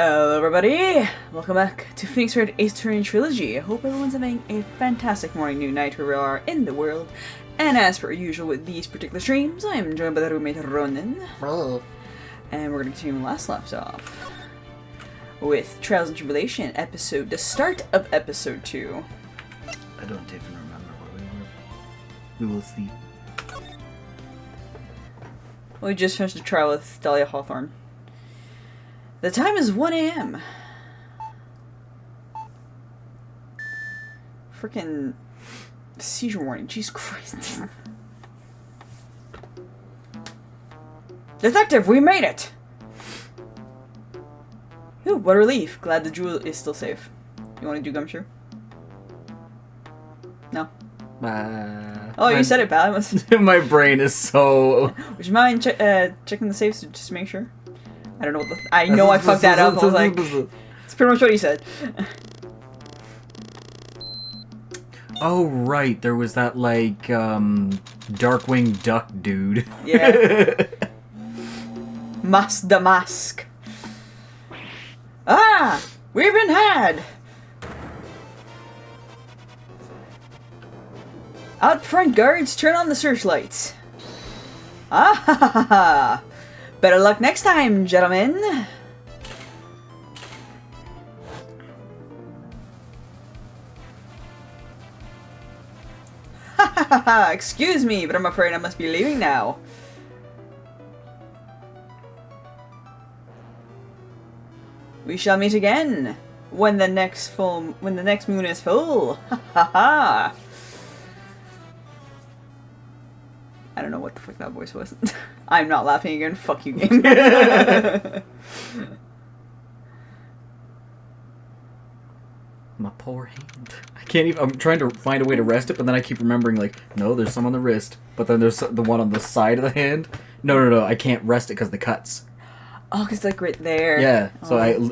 Hello everybody! Welcome back to Phoenix Wright Ace Attorney Trilogy. I hope everyone's having a fantastic morning, noon, night, wherever you are in the world. And as per usual with these particular streams, I'm joined by the roommate Ronan. Hello. And we're going to continue last left off with Trials and Tribulation episode, the start of episode 2. I don't even remember where we were. We will see. Well, we just finished the trial with Dahlia Hawthorne. The time is 1 a.m. Freaking seizure warning, Jesus Christ. Detective, we made it! Ooh, what a relief. Glad the jewel is still safe. You want to do gumshoe? No. Oh, you said it, pal. My brain is so... Would you mind checking the safes just to make sure? I don't know what the... I know I fucked that up. I was like... It's pretty much what he said. Oh, right. There was that, like, Darkwing Duck dude. Yeah. Mask the mask. Ah! We've been had! Out front guards, turn on the searchlights. Ah ha ha ha ha! Better luck next time, gentlemen! Ha ha ha ha! Excuse me, but I'm afraid I must be leaving now. We shall meet again when the next moon is full. Ha ha ha! I don't know what the fuck that voice was. I'm not laughing again. Fuck you, game. My poor hand. I can't even... I'm trying to find a way to rest it, but then I keep remembering, like, no, there's some on the wrist, but then there's the one on the side of the hand. No, I can't rest it because the cuts. Oh, it's like right there. Yeah, so oh.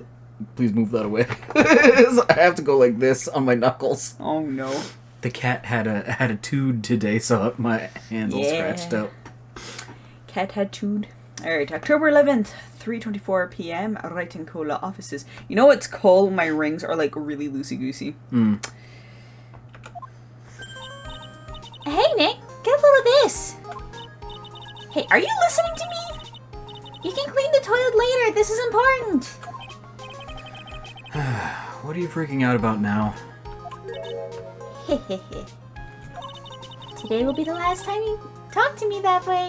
Please move that away. So I have to go like this on my knuckles. Oh no. The cat had a tood today, so my hands all scratched up. Cat had tood. Alright, October 11th, 3:24 p.m. Wright and Cola offices. You know what's cool? My rings are like really loosey-goosey. Hey Nick, get a load of this. Hey, are you listening to me? You can clean the toilet later. This is important. What are you freaking out about now? Today will be the last time you talk to me that way.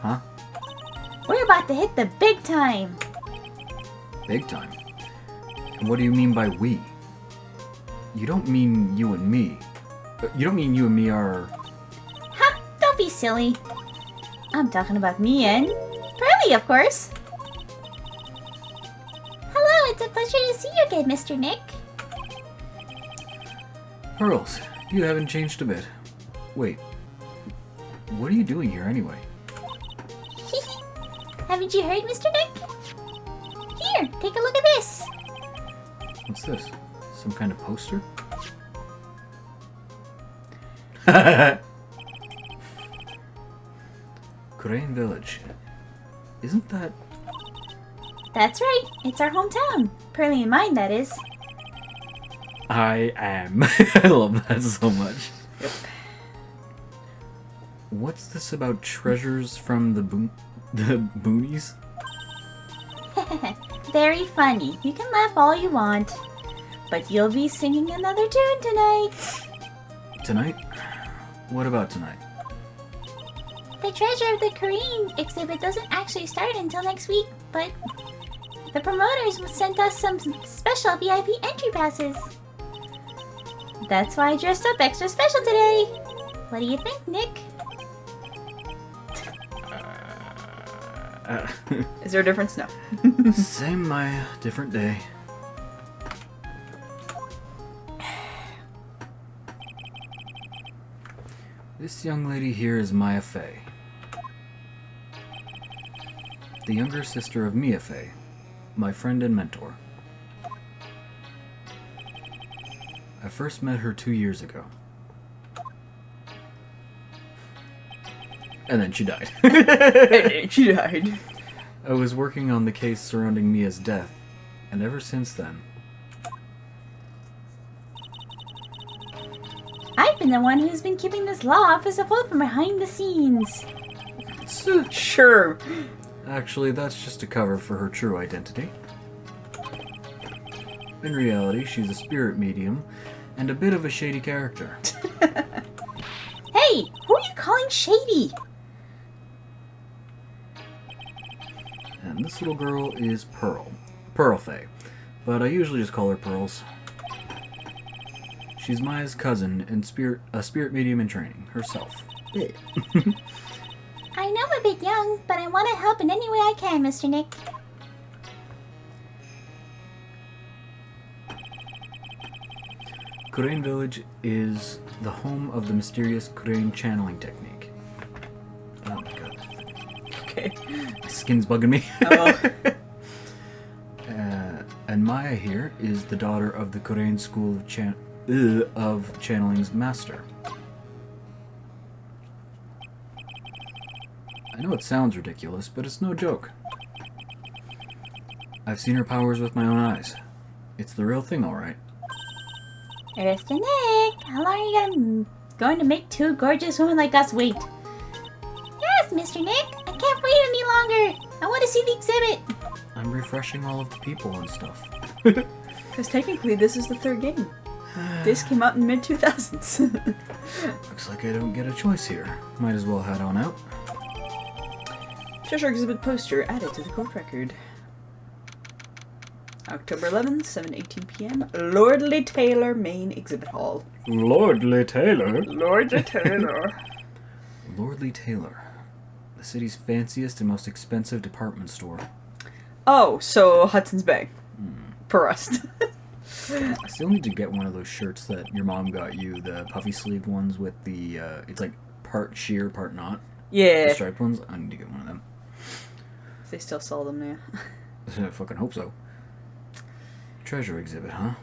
Huh? We're about to hit the big time. Big time? And what do you mean by we? You don't mean you and me. You don't mean you and me are... Ha! Don't be silly. I'm talking about me and... Pearly, of course. Hello, it's a pleasure to see you again, Mr. Nick. Pearls, you haven't changed a bit. Wait, what are you doing here anyway? Haven't you heard, Mr. Nick? Here, take a look at this. What's this? Some kind of poster? Crane Village. Isn't that... That's right. It's our hometown. Pearly and mine, that is. I am. I love that so much. Yep. What's this about treasures from the boonies? Very funny. You can laugh all you want. But you'll be singing another tune tonight. Tonight? What about tonight? The Treasure of the Korean exhibit doesn't actually start until next week, but the promoters sent us some special VIP entry passes. That's why I dressed up extra special today. What do you think, Nick? Is there a difference? No. Same, different day. This young lady here is Maya Fey. The younger sister of Mia Fey, my friend and mentor. I first met her 2 years ago. And then she died. And then she died. I was working on the case surrounding Mia's death, and ever since then... I've been the one who's been keeping this law office afloat from behind the scenes. Sure. Actually, that's just a cover for her true identity. In reality, she's a spirit medium, and a bit of a shady character. Hey, who are you calling shady? And this little girl is Pearl. Pearl Faye. But I usually just call her Pearls. She's Maya's cousin and a spirit medium in training, herself. I know I'm a bit young, but I want to help in any way I can, Mr. Nick. Kurain Village is the home of the mysterious Kurain channeling technique. Oh my god. Okay. My skin's bugging me. Oh. And Maya here is the daughter of the Kurain school of channeling's master. I know it sounds ridiculous, but it's no joke. I've seen her powers with my own eyes. It's the real thing, alright. Mr. Nick, how long are you going to make two gorgeous women like us wait? Yes, Mr. Nick, I can't wait any longer. I want to see the exhibit. I'm refreshing all of the people and stuff. Because technically this is the third game. This came out in mid-2000s. Looks like I don't get a choice here. Might as well head on out. Treasure exhibit poster added to the court record. October 11th, 7:18 p.m. Lordly Taylor Main Exhibit Hall. Lordly Taylor? Lordly Taylor. Lordly Taylor. The city's fanciest and most expensive department store. Oh, so Hudson's Bay. For us. I still need to get one of those shirts that your mom got you, the puffy sleeve ones with the, it's like part sheer, part not. Yeah. The striped ones. I need to get one of them. They still sell them now. I fucking hope so. Treasure exhibit, huh?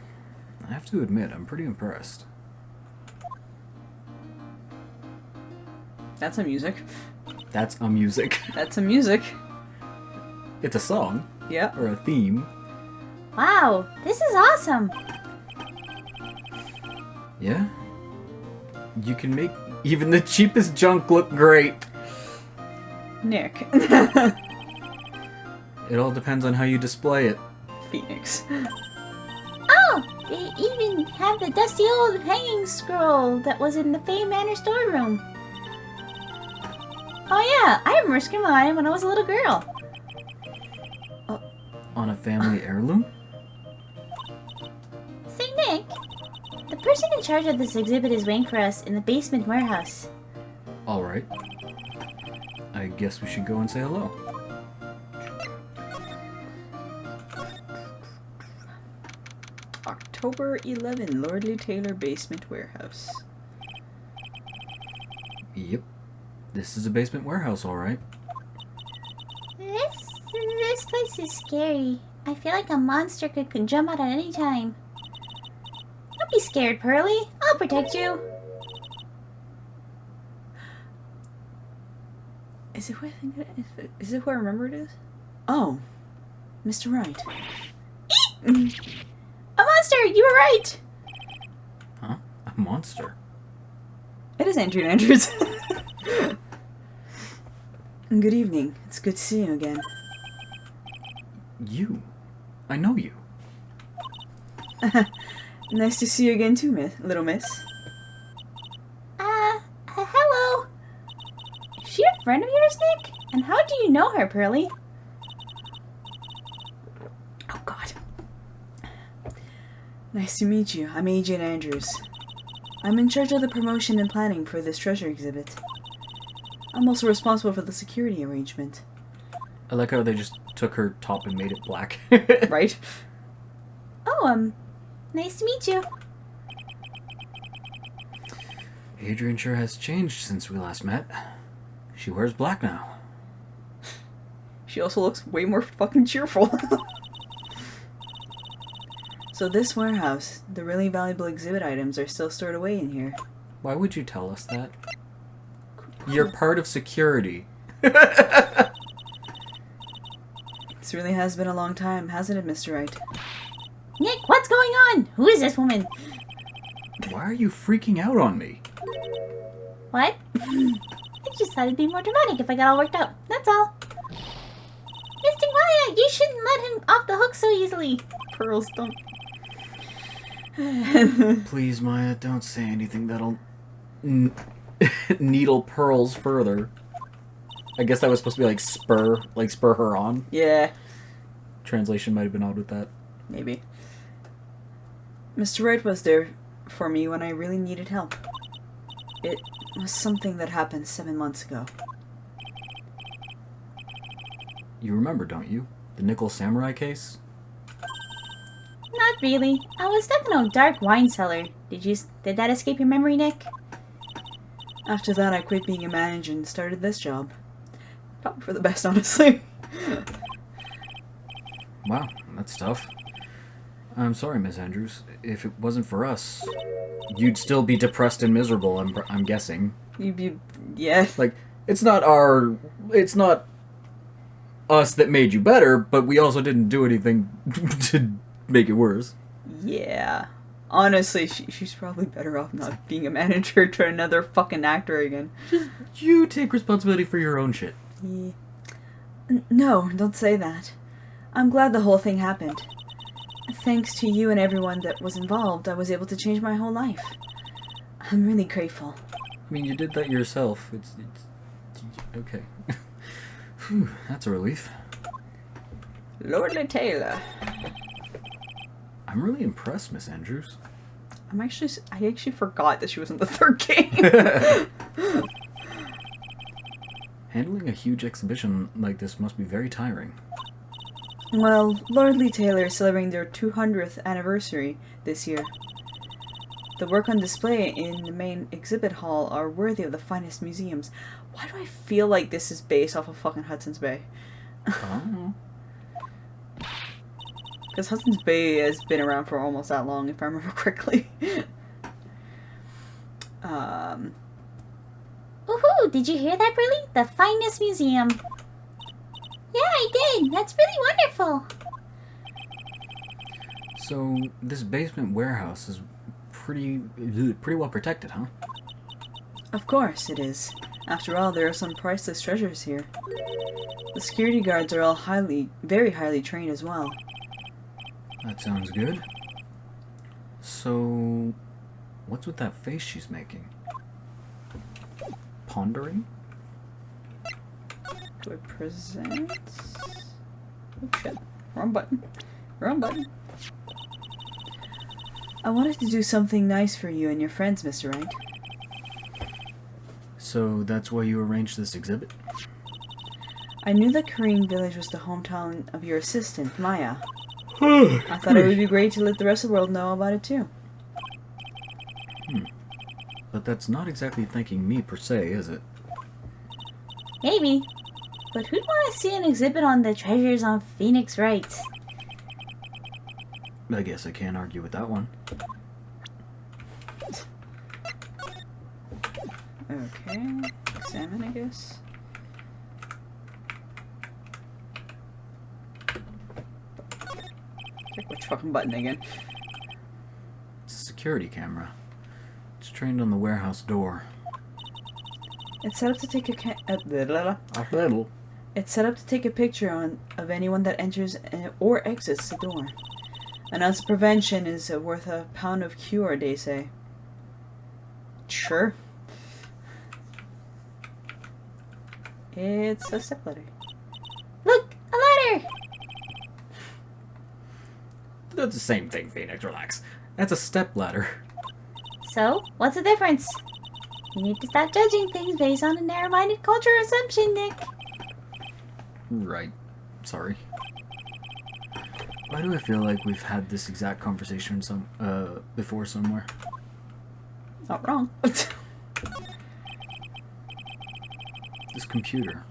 I have to admit, I'm pretty impressed. That's a music. That's a music. That's a music. It's a song. Yeah. Or a theme. Wow, this is awesome. Yeah? You can make even the cheapest junk look great. Nick. It all depends on how you display it. Phoenix. Oh, they even have the dusty old hanging scroll that was in the Fay Manor storeroom. Oh yeah, I remember scribbling on it when I was a little girl. On a family heirloom? Say, Nick, the person in charge of this exhibit is waiting for us in the basement warehouse. Alright. I guess we should go and say hello. October 11, Lordly Taylor Basement Warehouse. Yep. This is a basement warehouse, alright. This place is scary. I feel like a monster could jump out at any time. Don't be scared, Pearly. I'll protect you. Is it who I think it is? Is it who I remember it is? Oh. Mr. Wright. A monster! You were right! Huh? A monster? It is Andrew Andrews. Good evening. It's good to see you again. You? I know you. Nice to see you again too, little miss. Hello. Is she a friend of yours, Nick? And how do you know her, Pearly? Oh, God. Nice to meet you. I'm Agent Andrews. I'm in charge of the promotion and planning for this treasure exhibit. I'm also responsible for the security arrangement. I like how they just took her top and made it black. Right? Oh, nice to meet you. Adrian sure has changed since we last met. She wears black now. She also looks way more fucking cheerful. So this warehouse, the really valuable exhibit items are still stored away in here. Why would you tell us that? You're part of security. This really has been a long time, hasn't it, Mr. Wright? Nick, what's going on? Who is this woman? Why are you freaking out on me? What? I just thought it'd be more dramatic if I got all worked up. That's all. Mr. Wyatt, you shouldn't let him off the hook so easily. Pearls don't... Please, Maya, don't say anything that'll needle Pearls further. I guess that was supposed to be like spur her on. Yeah. Translation might have been odd with that. Maybe. Mr. Wright was there for me when I really needed help. It was something that happened 7 months ago. You remember, don't you? The Nickel Samurai case? Not really. I was stuck in a dark wine cellar. Did that escape your memory, Nick? After that, I quit being a manager and started this job. Probably for the best, honestly. Wow, that's tough. I'm sorry, Miss Andrews. If it wasn't for us, you'd still be depressed and miserable, I'm guessing. Yeah. Like, it's not us that made you better, but we also didn't do anything to make it worse. Yeah. Honestly, she's probably better off not being a manager to another fucking actor again. You take responsibility for your own shit. Yeah. No, don't say that. I'm glad the whole thing happened. Thanks to you and everyone that was involved, I was able to change my whole life. I'm really grateful. I mean, you did that yourself. It's okay. Whew, that's a relief. Lordly Taylor. I'm really impressed, Miss Andrews. I actually forgot that she was in the third game. Handling a huge exhibition like this must be very tiring. Well, Lordly Taylor is celebrating their 200th anniversary this year. The work on display in the main exhibit hall are worthy of the finest museums. Why do I feel like this is based off of fucking Hudson's Bay? Oh. Because Hudson's Bay has been around for almost that long, if I remember correctly. Woohoo! Did you hear that, Brilly? The finest museum. Yeah, I did. That's really wonderful. So, this basement warehouse is pretty well protected, huh? Of course it is. After all, there are some priceless treasures here. The security guards are all very highly trained as well. That sounds good. So, what's with that face she's making? Pondering? Do I present? Oh shit. Wrong button. Wrong button. I wanted to do something nice for you and your friends, Mr. Wright. So, that's why you arranged this exhibit? I knew that Korean Village was the hometown of your assistant, Maya. I thought it would be great to let the rest of the world know about it too. But that's not exactly thanking me per se, is it? Maybe. But who'd want to see an exhibit on the treasures on Phoenix Wright? I guess I can't argue with that one. Okay. Examine, I guess. Check which fucking button again. It's a security camera. It's trained on the warehouse door. It's set up to take It's set up to take a picture of anyone that enters or exits the door. An ounce of prevention is worth a pound of cure, they say. Sure. It's a stepladder. Look! A ladder! That's the same thing, Phoenix, relax. That's a stepladder. So, what's the difference? You need to stop judging things based on a narrow-minded cultural assumption, Nick. Right. Sorry. Why do I feel like we've had this exact conversation before somewhere? Not wrong. This computer.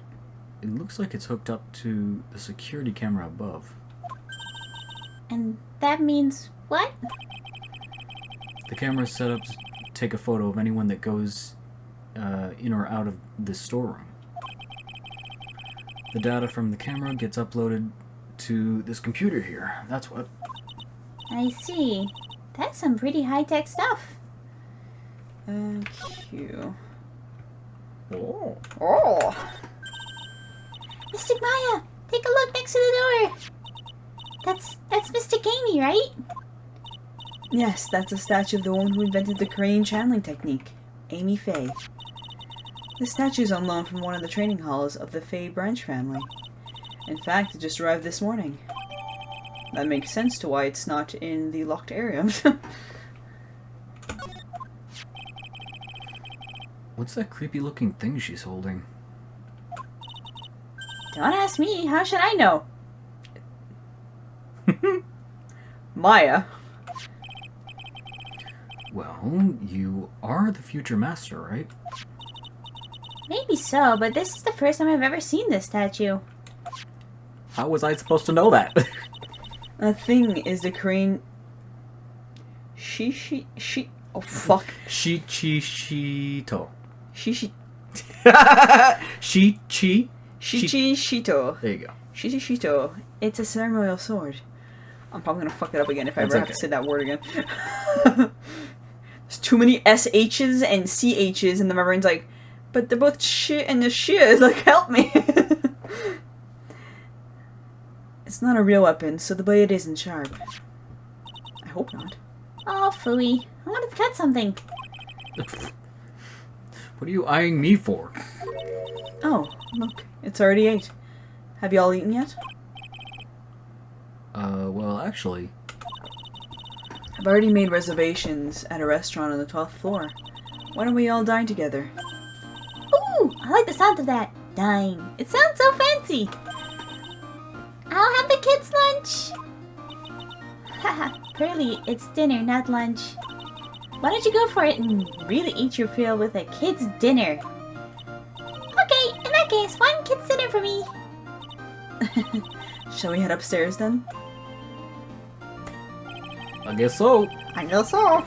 It looks like it's hooked up to the security camera above. And that means what? The camera is set up to take a photo of anyone that goes in or out of this storeroom. The data from the camera gets uploaded to this computer here. That's what. I see. That's some pretty high-tech stuff. Q. Oh. Oh! Mystic Maya, take a look next to the door. That's Mystic Amy, right? Yes, that's a statue of the woman who invented the Korean channeling technique, Amy Faye. The statue is on loan from one of the training halls of the Faye branch family. In fact, it just arrived this morning. That makes sense to why it's not in the locked area. What's that creepy looking thing she's holding? Don't ask me. How should I know? Maya. Well, you are the future master, right? Maybe so, but this is the first time I've ever seen this statue. How was I supposed to know that? The thing is the Korean... She... Oh, fuck. Shichishito. Shichi... Shichi? Shichishito. There you go. Shishishito. It's a ceremonial sword. I'm probably gonna fuck it up again if I ever have to say that word again. There's too many SH's and CH's and then my brain's like, but they're both shit and the shit is like, help me! It's not a real weapon, so the blade isn't sharp. I hope not. Oh, phooey. I wanted to cut something. What are you eyeing me for? Oh, look. It's already 8. Have you all eaten yet? Well, actually... I've already made reservations at a restaurant on the 12th floor. Why don't we all dine together? Ooh, I like the sound of that. Dine. It sounds so fancy. I'll have the kids' lunch. Haha, Pearly, it's dinner, not lunch. Why don't you go for it and really eat your fill with a kid's dinner? Okay, in that case, one kid's dinner for me. Shall we head upstairs then? I guess so. I guess so.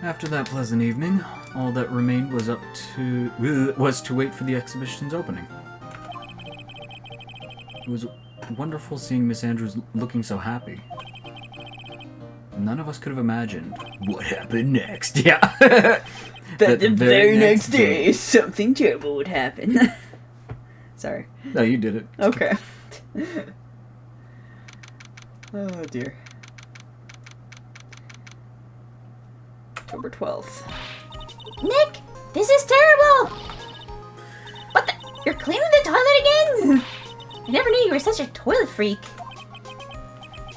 After that pleasant evening, all that remained was to wait for the exhibition's opening. It was wonderful seeing Miss Andrews looking so happy. None of us could have imagined what happened next. Yeah. That the very next day, something terrible would happen. Sorry. No, you did it. Okay. Oh dear. October 12th. Nick, this is terrible! What the? You're cleaning the toilet again? I never knew you were such a toilet freak.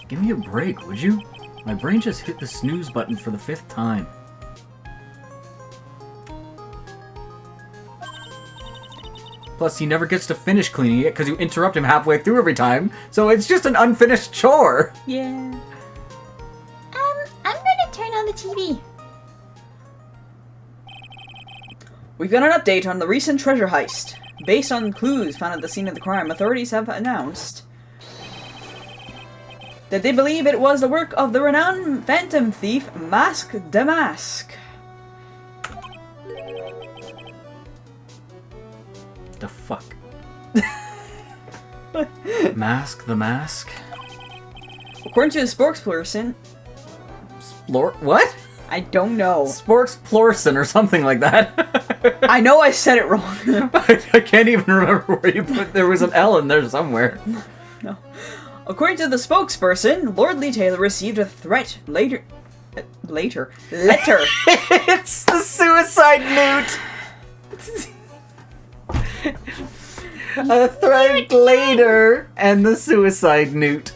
Give me a break, would you? My brain just hit the snooze button for the 5th time. Plus, he never gets to finish cleaning it because you interrupt him halfway through every time, so it's just an unfinished chore. Yeah. I'm gonna turn on the TV. We've got an update on the recent treasure heist. Based on clues found at the scene of the crime, authorities have announced that they believe it was the work of the renowned phantom thief, Mask the Mask. The fuck? Mask the Mask? According to the spokesperson... What? I don't know. Sporksplorson or something like that. I know I said it wrong. I can't even remember where you put... There was an L in there somewhere. No. According to the spokesperson, Lord Lee Taylor received a threat letter. It's the suicide newt. A threat later and the suicide newt.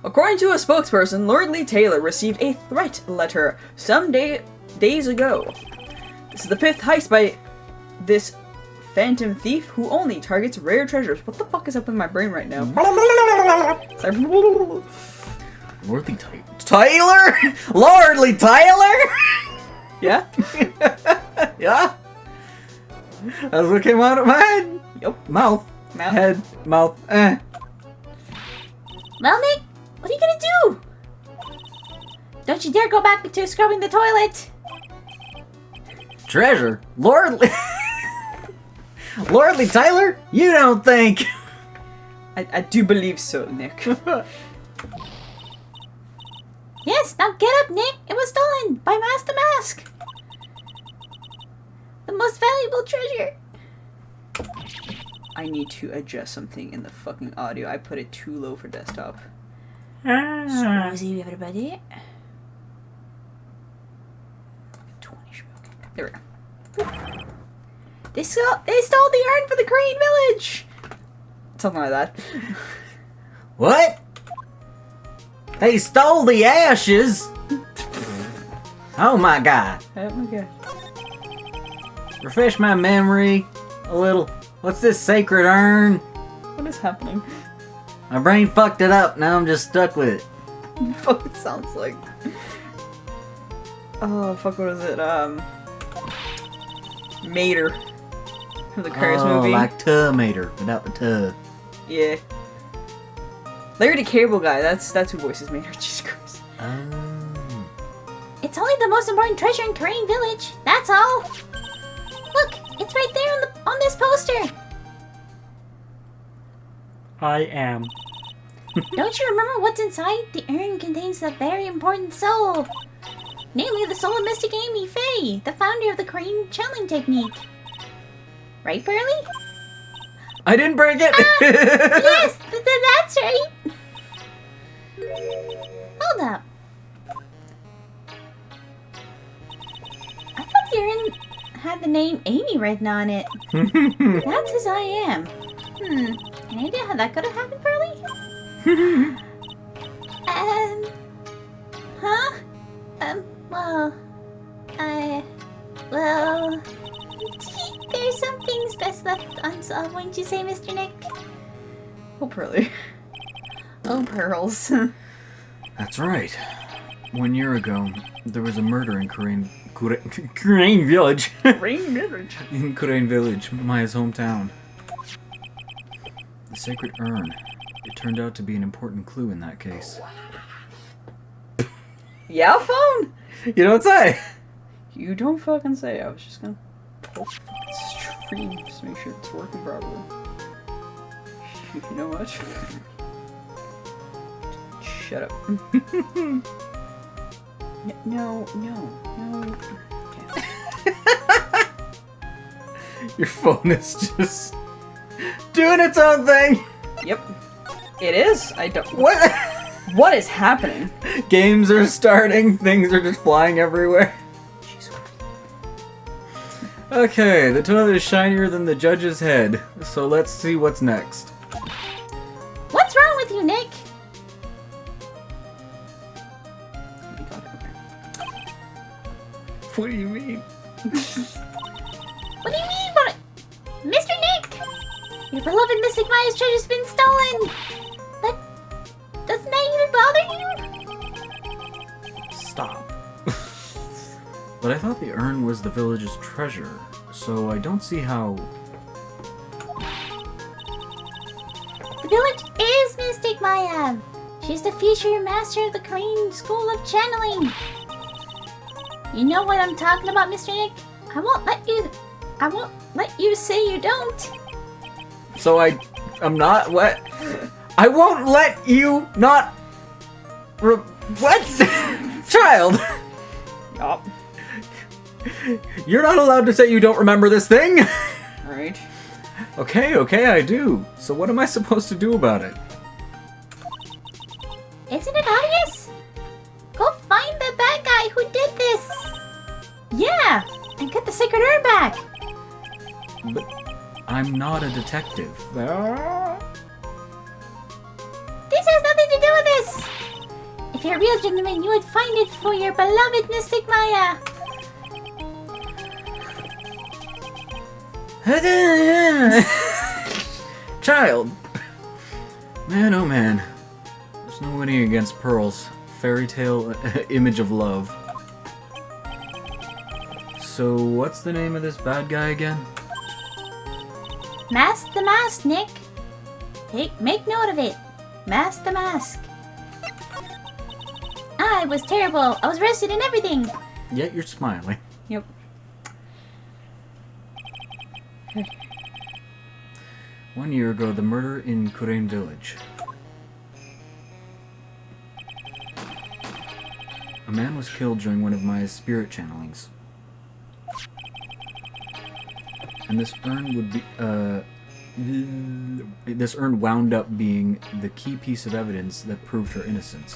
According to a spokesperson, Lord Lee Taylor received a threat letter some days ago. This is the 5th heist by this phantom thief who only targets rare treasures. What the fuck is up with my brain right now? Sorry. Lordly Tyler? Lordly Tyler? Yeah? Yeah? That's what came out of my head. Yep. Mouth. Head. Mouth. Well, Nick, what are you gonna do? Don't you dare go back to scrubbing the toilet. Treasure? Lordly... Lordly Tyler? You don't think... I do believe so, Nick. Yes, now get up, Nick. It was stolen by Master Mask. The most valuable treasure. I need to adjust something in the fucking audio. I put it too low for desktop. Scusi, everybody. 20 should be okay. There we go. They stole the urn for the Korean village! Something like that. What? They stole the ashes? Oh my god. Oh my god. Refresh my memory a little. What's this sacred urn? What is happening? My brain fucked it up. Now I'm just stuck with it. Fuck, it sounds like... Oh, fuck, what was it? Mater. From the Cars movie. Like Mater, without the tuh. Yeah. Larry the Cable Guy, that's who voices Mater. Jesus Christ. Oh. It's only the most important treasure in Korean village. That's all. Look, it's right there on this poster. I am. Don't you remember what's inside? The urn contains a very important soul. Namely, the soul of Mystic Amy Faye, the founder of the Korean channeling technique. Right, Burley? I didn't break it! Yes, that's right. Hold up. I thought the urn had the name Amy written on it. That says I am. Any idea how that could have happened, Burley? Huh? Well, there's some things best left unsolved, wouldn't you say, Mr. Nick? Oh, Pearly. Oh, Pearls. That's right. 1 year ago, there was a murder in Korean Village. Rain Village. In Korean Village, Maya's hometown. The sacred urn. It turned out to be an important clue in that case. Yeah, phone? You don't say! You don't fucking say. I was just gonna pull the stream just to make sure it's working properly. You know what? Shut up. No. Okay. Your phone is just doing its own thing! Yep. It is. I don't. What? What is happening? Games are starting, things are just flying everywhere. Jesus Christ. Okay, the toilet is shinier than the judge's head, so let's see what's next. What's wrong with you, Nick? What do you mean? What do you mean? What? Mr. Nick! Your beloved Mystic Maya's treasure's been stolen! But doesn't that even bother you? Stop. But I thought the urn was the village's treasure, so I don't see how... The village is Mystic Maya! She's the future master of the Korean School of Channeling! You know what I'm talking about, Mr. Nick? I won't let you say you don't. So I'm not, what? I won't let you not... What? Child! Yup. You're not allowed to say you don't remember this thing! Right. Okay, I do. So what am I supposed to do about it? Isn't it obvious? Go find the bad guy who did this! Yeah! And get the sacred urn back! But I'm not a detective. This has nothing to do with this! If you're a real gentleman, you would find it for your beloved Mystic Maya! Child! Man, oh man. There's no winning against Pearl's fairy tale image of love. So, what's the name of this bad guy again? Mask the Mask, Nick! Make note of it! Mask the Mask! I was terrible! I was arrested and everything! Yet you're smiling. Yep. 1 year ago, the murder in Kurain village. A man was killed during one of my spirit channelings. And this urn would be, this urn wound up being the key piece of evidence that proved her innocence.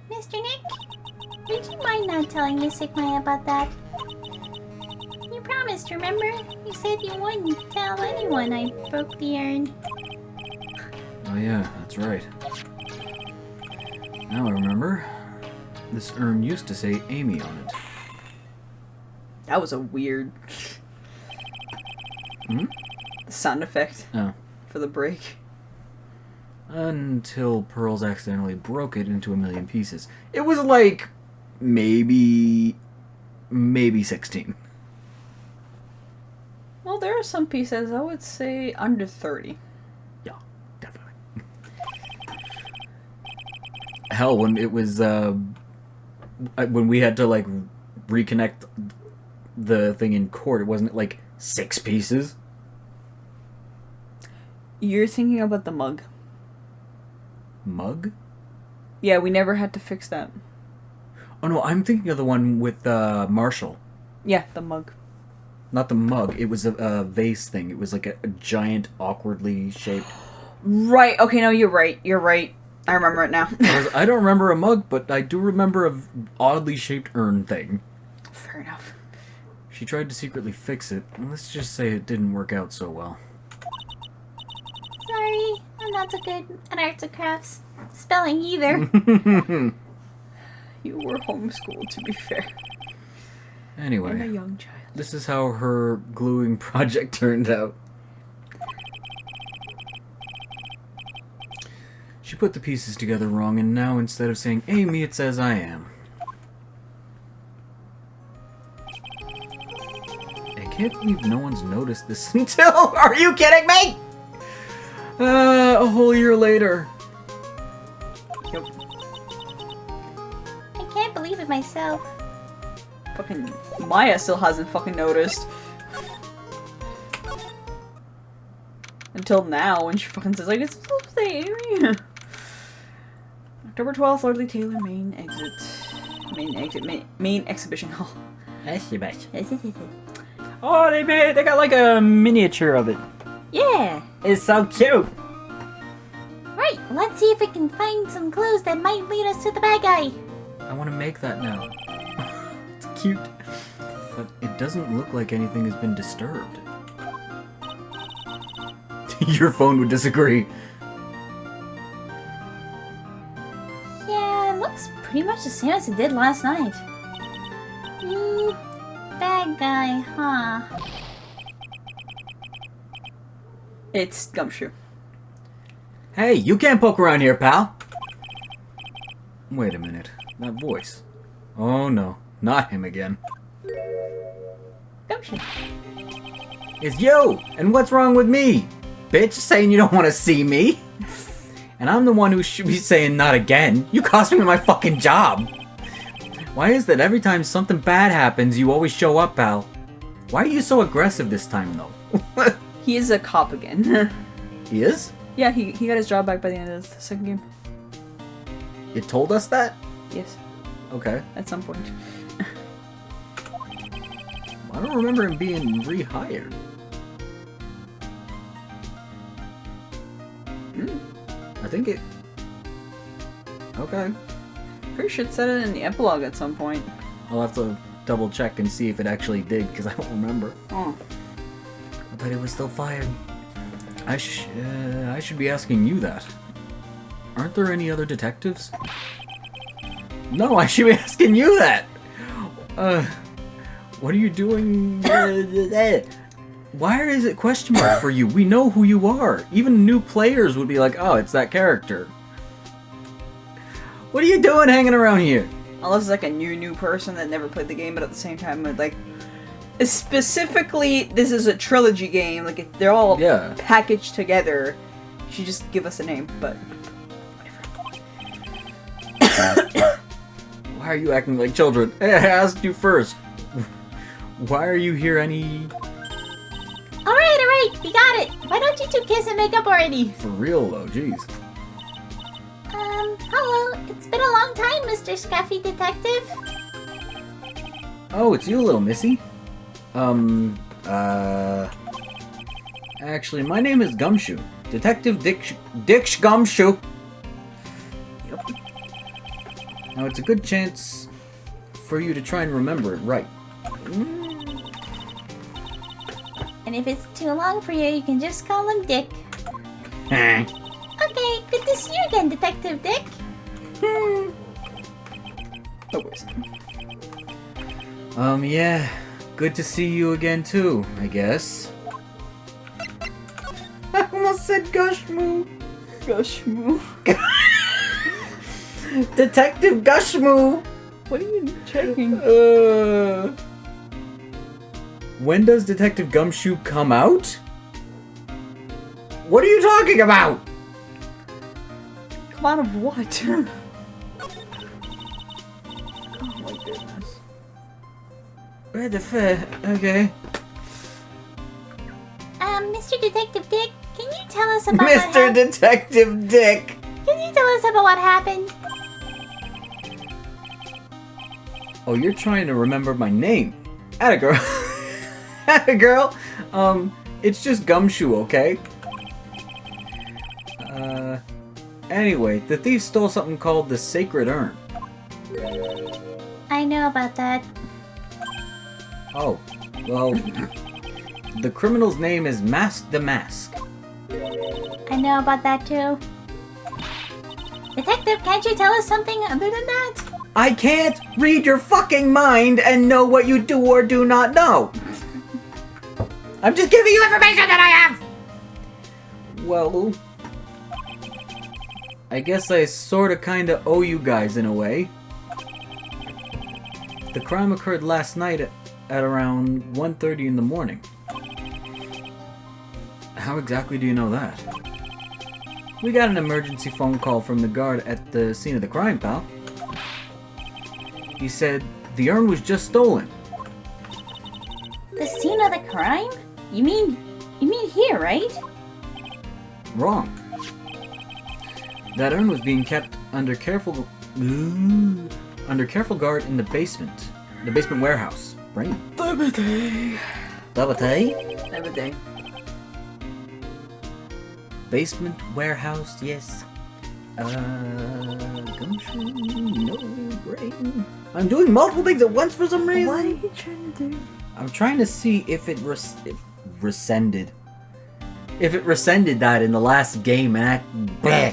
Mr. Nick? Would you mind not telling Miss Sigmaya about that? You promised, remember? You said you wouldn't tell anyone I broke the urn. Oh yeah, that's right. Now I remember. This urn used to say Amy on it. That was a weird sound effect for the break. Until Pearls accidentally broke it into a million pieces. It was like maybe 16. Well, there are some pieces, I would say, under 30. Yeah, definitely. Hell, when it was, when we had to, like, reconnect the thing in court, it wasn't, like, 6 pieces? You're thinking about the mug. Mug? Yeah, we never had to fix that. Oh no, I'm thinking of the one with, Marshall. Yeah, the mug. Not the mug, it was a vase thing. It was like a giant, awkwardly shaped... Right, okay, no, you're right. I remember it now. I don't remember a mug, but I do remember a oddly shaped urn thing. Fair enough. She tried to secretly fix it. Let's just say it didn't work out so well. Sorry, I'm not so good at arts and crafts. Spelling either. You were homeschooled, to be fair. Anyway, And a young child. this is how her gluing project turned out. She put the pieces together wrong, and now instead of saying Amy, it says I am. I can't believe no one's noticed this until... Are you kidding me? A whole year later. Yep. I can't believe it myself. Fucking Maya still hasn't fucking noticed. Until now, when she fucking says, like, it's supposed to say Amy. October 12th, Lordly Taylor, main exhibition hall. Oh, they got like a miniature of it. Yeah. It's so cute. Right, let's see if we can find some clues that might lead us to the bad guy. I want to make that now. It's cute. But it doesn't look like anything has been disturbed. Your phone would disagree. Yeah, it looks pretty much the same as it did last night. Bad guy, huh? It's Gumshoe. Hey, you can't poke around here, pal. Wait a minute. That voice. Oh no, not him again. Gumshoe. It's you! And what's wrong with me? Bitch, saying you don't want to see me? And I'm the one who should be saying not again. You cost me my fucking job. Why is that every time something bad happens, you always show up, pal? Why are you so aggressive this time, though? He is a cop again. He is? Yeah, he got his job back by the end of the second game. It told us that? Yes, Okay. at some point. I don't remember him being rehired. I think it... Okay. Pretty sure it said it in the epilogue at some point. I'll have to double check and see if it actually did, because I don't remember. Oh. But it was still fired. I should be asking you that. Aren't there any other detectives? No, I should be asking you that! What are you doing? Why is it question mark for you? We know who you are. Even new players would be like, oh, it's that character. What are you doing hanging around here? Unless it's like a new person that never played the game, but at the same time, like, specifically, this is a trilogy game. Like, they're all packaged together. You should just give us a name, but whatever. Why are you acting like children? Hey, I asked you first. Why are you here We got it! Why don't you two kiss and make up already? For real though, jeez. Hello. It's been a long time, Mr. Scruffy Detective. Oh, it's you, little missy. Actually, my name is Gumshoe. Detective Dick Gumshoe. Yep. Now, it's a good chance for you to try and remember it right. And if it's too long for you, you can just call him Dick. Okay, good to see you again, Detective Dick. Always. Yeah. Good to see you again, too, I guess. I almost said Gushmoo. Gushmoo. Detective Gushmoo! What are you checking? When does Detective Gumshoe come out? What are you talking about? Come out of what? Oh my goodness. Where the okay. Mr. Detective Dick, can you tell us about Mr. Detective Dick! Can you tell us about what happened? Oh, you're trying to remember my name. Atta girl. Atta girl. It's just Gumshoe, okay? Anyway, the thief stole something called the Sacred Urn. I know about that. Oh, well, the criminal's name is Mask the Mask. I know about that too. Detective, can't you tell us something other than that? I can't read your fucking mind and know what you do or do not know. I'm just giving you information that I have! Well, I guess I sorta kinda owe you guys in a way. The crime occurred last night at around 1:30 in the morning. How exactly do you know that? We got an emergency phone call from the guard at the scene of the crime, pal. He said the urn was just stolen. The scene of the crime? You mean here, right? Wrong. That urn was being kept under careful guard in the basement warehouse. Brain. Everything. Basement warehouse, yes. Gumshoe, no brain. I'm doing multiple things at once for some reason. What are you trying to do? I'm trying to see if it rescinded. If it rescinded that in the last game, and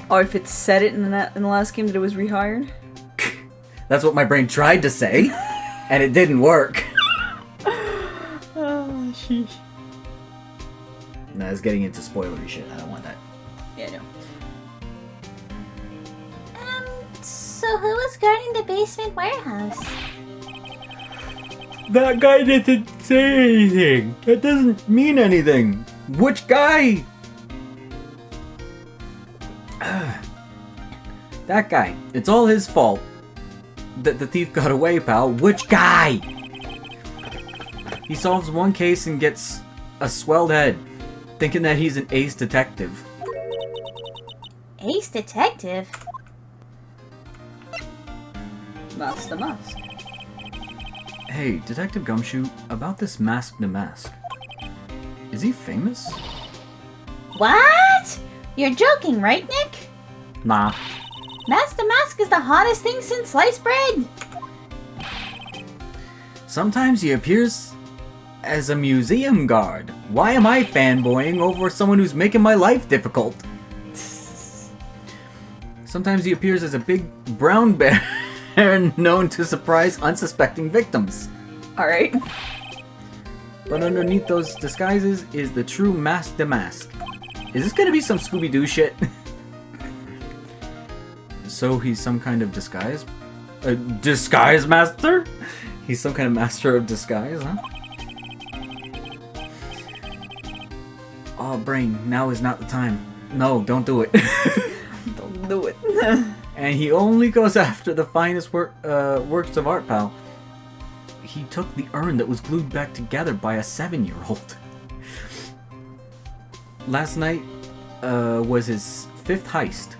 Or if it said it in the last game that it was rehired? that's what my brain tried to say, and it didn't work. Oh, sheesh. No, it's getting into spoilery shit. I don't want that. Yeah, no. So who was guarding the basement warehouse? That guy didn't say anything. That doesn't mean anything. Which guy? That guy. It's all his fault that the thief got away, pal. Which guy? He solves one case and gets a swelled head, thinking that he's an ace detective. Ace Detective? Mask the Mask. Hey, Detective Gumshoe, about this Mask the Mask. Is he famous? What? You're joking, right, Nick? Nah. Mask the Mask is the hottest thing since sliced bread. Sometimes he appears as a museum guard. Why am I fanboying over someone who's making my life difficult? Sometimes he appears as a big brown bear known to surprise unsuspecting victims. Alright. But underneath those disguises is the true Mask the Mask. Is this gonna be some Scooby-Doo shit? So he's some kind of disguise? A disguise master? He's some kind of master of disguise, huh? Oh, brain, now is not the time. No, don't do it. Don't do it. And he only goes after the finest works of art, pal. He took the urn that was glued back together by a 7-year-old. last night was his 5th heist.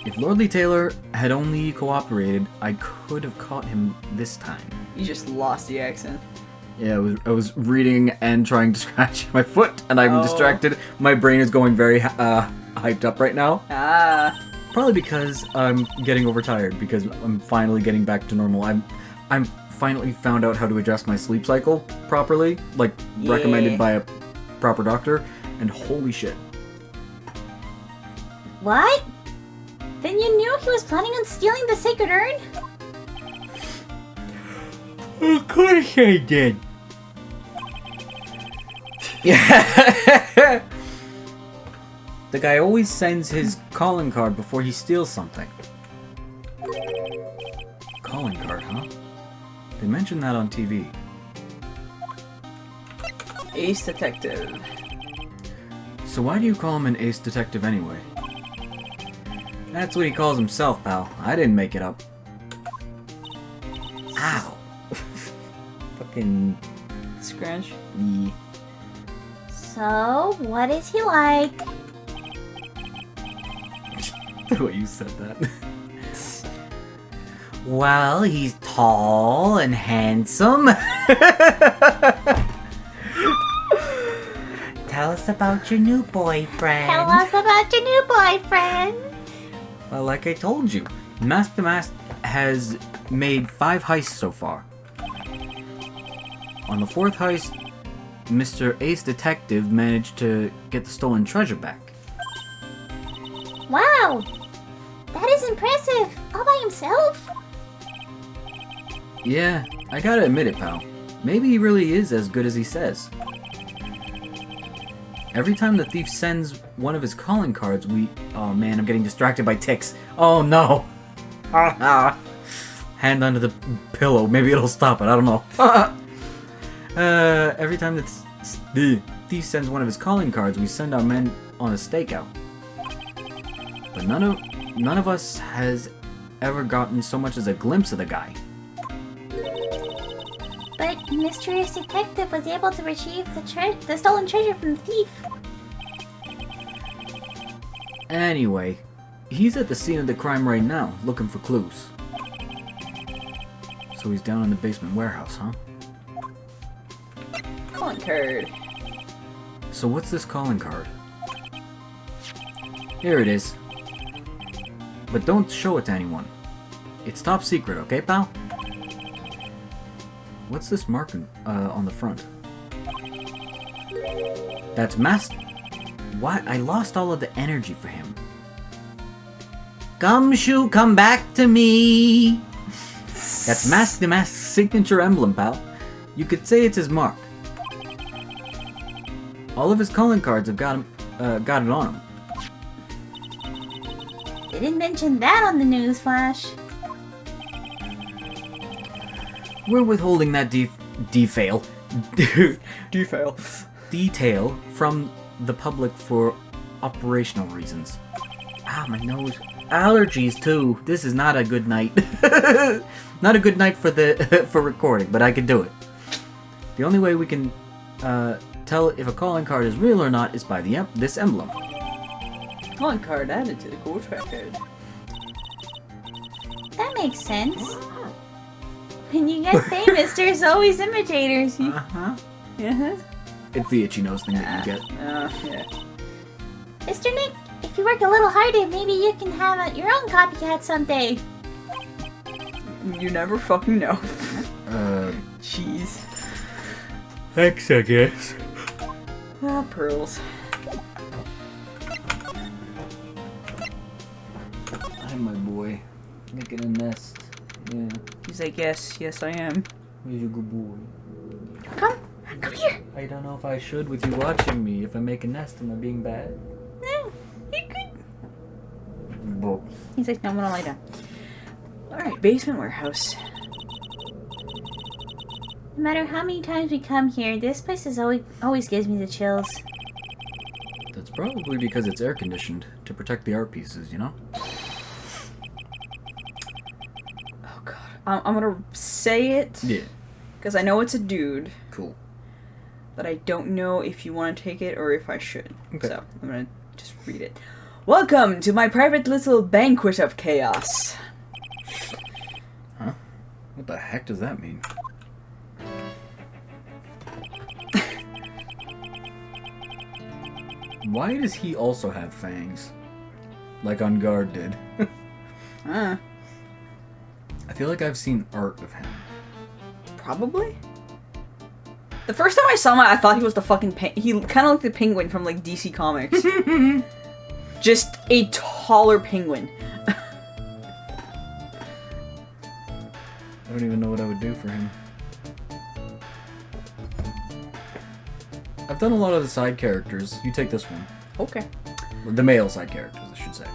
If Lordly Taylor had only cooperated, I could have caught him this time. You just lost the accent. Yeah, I was reading and trying to scratch my foot, and I'm distracted. My brain is going very hyped up right now. Ah. Probably because I'm getting overtired, because I'm finally getting back to normal. I'm finally found out how to adjust my sleep cycle properly, like recommended by a proper doctor, and holy shit. What? Then you knew he was planning on stealing the sacred urn? Of course I did. Yeah. The guy always sends his calling card before he steals something. Calling card, huh? They mentioned that on TV. Ace Detective. So why do you call him an ace detective anyway? That's what he calls himself, pal. I didn't make it up. Ow. Fucking... Scratch. Yeah. So, what is he like? The way you said that. Well, he's tall and handsome. Tell us about your new boyfriend. Tell us about your new boyfriend. Well, like I told you, Mask the Mask has made 5 heists so far. On the 4th heist, Mr. Ace Detective managed to get the stolen treasure back. Wow! That is impressive! All by himself? Yeah, I gotta admit it, pal. Maybe he really is as good as he says. Every time the thief sends one of his calling cards, we... Oh man, I'm getting distracted by ticks. Oh no! Hand under the pillow. Maybe it'll stop it. I don't know. Every time the thief sends one of his calling cards, we send our men on a stakeout. But none of us has ever gotten so much as a glimpse of the guy. But Mysterious Detective was able to retrieve the stolen treasure from the thief. Anyway, he's at the scene of the crime right now, looking for clues. So he's down in the basement warehouse, huh? Calling card. So what's this calling card? Here it is. But don't show it to anyone. It's top secret, okay, pal? What's this mark on the front? That's Mask... What? I lost all of the energy for him. Gumshoe, come back to me! That's Mask the Mask's signature emblem, pal. You could say it's his mark. All of his calling cards have got it on them. They didn't mention that on the news flash. We're withholding that detail from the public for operational reasons. Ah, my nose. Allergies too. This is not a good night. Not a good night for the for recording, but I can do it. The only way we can tell if a calling card is real or not is by this emblem. Calling card added to the gold record. That makes sense. When you get famous, there's always imitators. Uh-huh. Uh-huh. It's the itchy nose thing that you get. Yeah. Mr. Nick, if you work a little harder, maybe you can have your own copycat someday. You never fucking know. Jeez. Thanks, I guess. Ah, pearls. Hi, my boy. Making a nest. Yeah. He's like, yes, I am. He's a good boy. Come here. I don't know if I should with you watching me. If I make a nest, am I being bad? No, you're good. Both. He's like, no, I'm gonna lie down. Alright, basement warehouse. No matter how many times we come here, this place is always gives me the chills. That's probably because it's air conditioned to protect the art pieces, you know? Oh god. I'm gonna say it. Yeah. Because I know it's a dude. Cool. that I don't know if you want to take it or if I should. Okay. So, I'm going to just read it. Welcome to my private little banquet of chaos. Huh? What the heck does that mean? Why does he also have fangs? Like On Guard did. Ah, I feel like I've seen art of him. probably? The first time I saw him, I thought he was the fucking he kind of looked like the penguin from, like, DC Comics. Just a taller penguin. I don't even know what I would do for him. I've done a lot of the side characters. You take this one. Okay. The male side characters, I should say.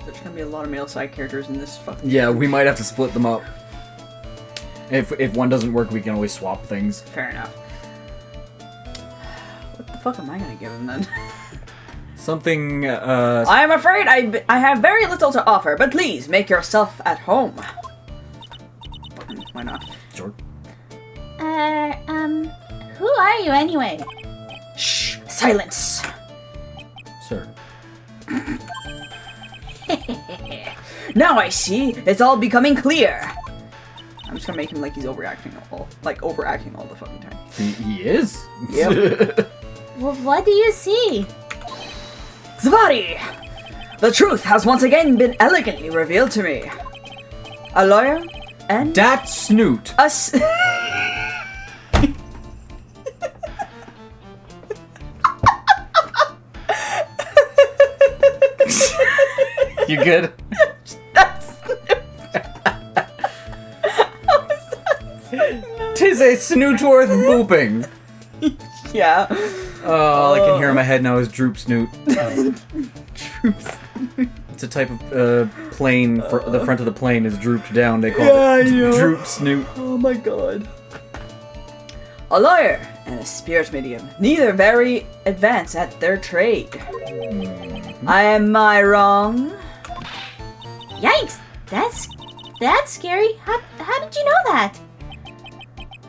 There's gonna be a lot of male side characters in this fucking... Yeah, we might have to split them up. If one doesn't work, we can always swap things. Fair enough. What the fuck am I gonna give him then? Something, I am afraid I have very little to offer, but please make yourself at home. Fucking, why not? Sure. Who are you anyway? Shh! Silence! Sir. Now I see! It's all becoming clear! I'm just gonna make him like he's overacting all the fucking time. He is? Yep. Well, what do you see? Zvari! The truth has once again been elegantly revealed to me. A lawyer and Dat Snoot! a s- You good? Tis a snoot worth booping. Yeah. Oh, I can hear in my head now is Droop Snoot. It's a type of plane. The front of the plane is drooped down. They call it Droop Snoot. Oh my god. A lawyer and a spirit medium, neither very advanced at their trade. Am I wrong? Yikes! That's scary. How did you know that?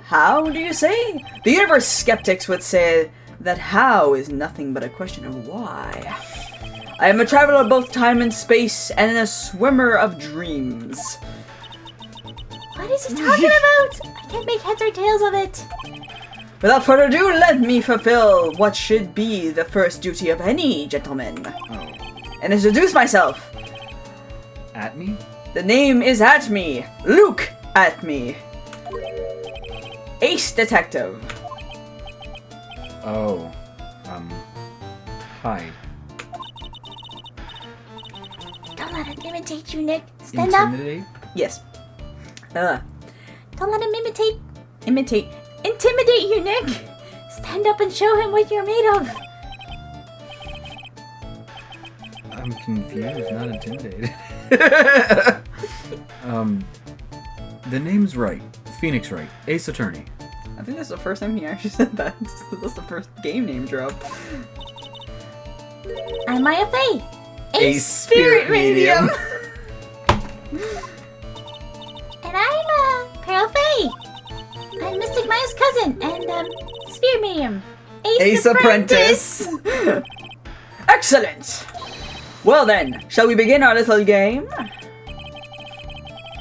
How do you say? The universe skeptics would say that how is nothing but a question of why. I am a traveler of both time and space and a swimmer of dreams. What is he talking about? I can't make heads or tails of it. Without further ado, let me fulfill what should be the first duty of any gentleman, Oh. and introduce myself. At me? The name is Atme. Luke Atme. Ace Detective. Oh. Hi. Don't let him imitate you, Nick. Stand up. Intimidate? Yes. Don't let him intimidate you, Nick. Stand up and show him what you're made of. I'm confused, not intimidated. The name's Wright. Phoenix Wright. Ace Attorney. I think that's the first time he actually said that. That's the first game name drop. I'm Maya Faye. Ace Spirit Medium. And I'm Pearl Faye. I'm Mystic Maya's cousin and Spirit Medium. Ace Apprentice. Excellent! Well then, shall we begin our little game?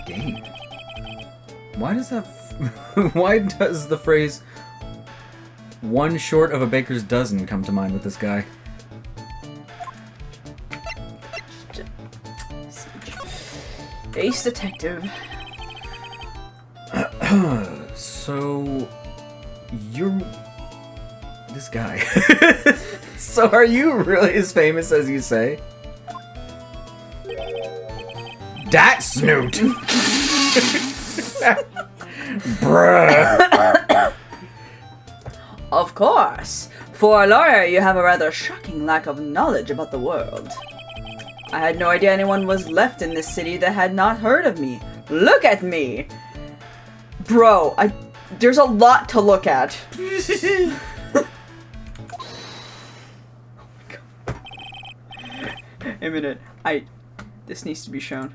Game? Why does that... Why does the phrase one short of a baker's dozen come to mind with this guy? Ace Detective. So... You're... This guy. So are you really as famous as you say? Dat Snoot! Bruh! Of course. For a lawyer, you have a rather shocking lack of knowledge about the world. I had no idea anyone was left in this city that had not heard of me. Look at me! Bro, there's a lot to look at. A minute. This needs to be shown.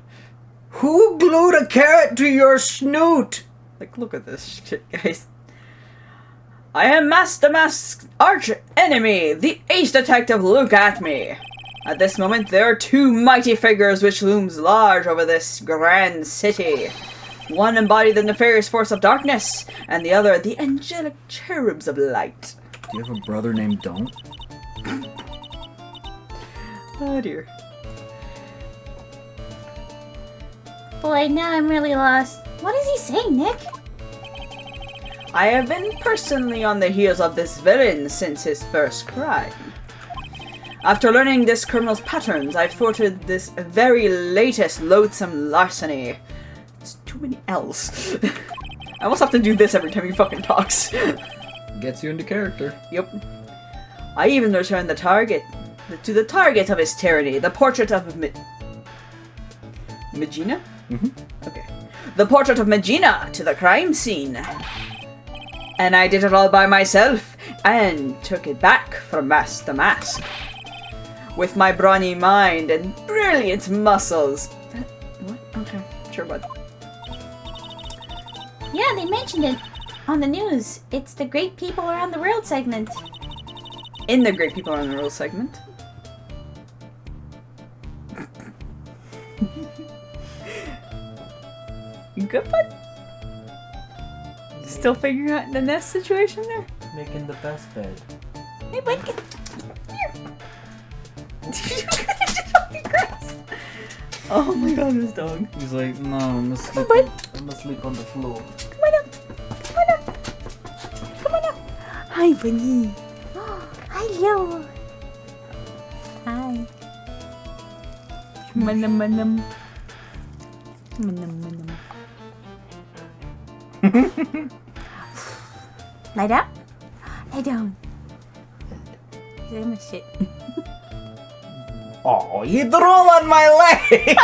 Who glued a carrot to your snoot? Like, look at this shit, guys. I am Master Mask's arch enemy, the ace detective. Look at me. At this moment, there are two mighty figures which looms large over this grand city. One embodied the nefarious force of darkness, and the other the angelic cherubs of light. Do you have a brother named Don't? Oh dear. Boy, now I'm really lost. What is he saying, Nick? I have been personally on the heels of this villain since his first crime. After learning this criminal's patterns, I've thwarted this very latest loathsome larceny. It's too many L's. I almost have to do this every time he fucking talks. Gets you into character. Yep. I even returned the target to the target of his tyranny, the portrait of Megina? Mm-hmm. Okay. The portrait of Megina to the crime scene. And I did it all by myself, and took it back from Master Mask. With my brawny mind and brilliant muscles. What? Okay, sure, bud. Yeah, they mentioned it on the news. It's the Great People Around the World segment. In the Great People Around the World segment. You good, bud? Still figuring out the nest situation there? Making the best bed. Hey, bud, get here. Oh my god, this dog. He's like, no, I'm gonna sleep. Bud. I'm gonna sleep on the floor. Come on up. Come on up. Come on up. Hi, bunny. Hello. Hi. Manam, manam. Manam, manam. Lie down. Lie down. I'm gonna sit. Oh, you drool on my leg!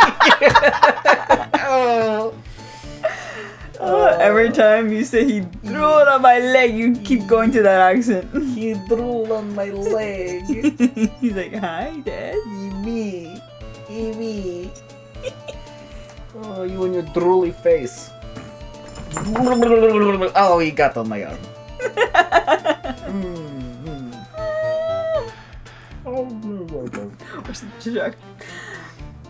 Every time you say he drooled on my leg, you keep going to that accent. He drooled on my leg. He's like, hi, Dad. Me. Me. Oh, you and your drooly face. Oh, he got on my arm.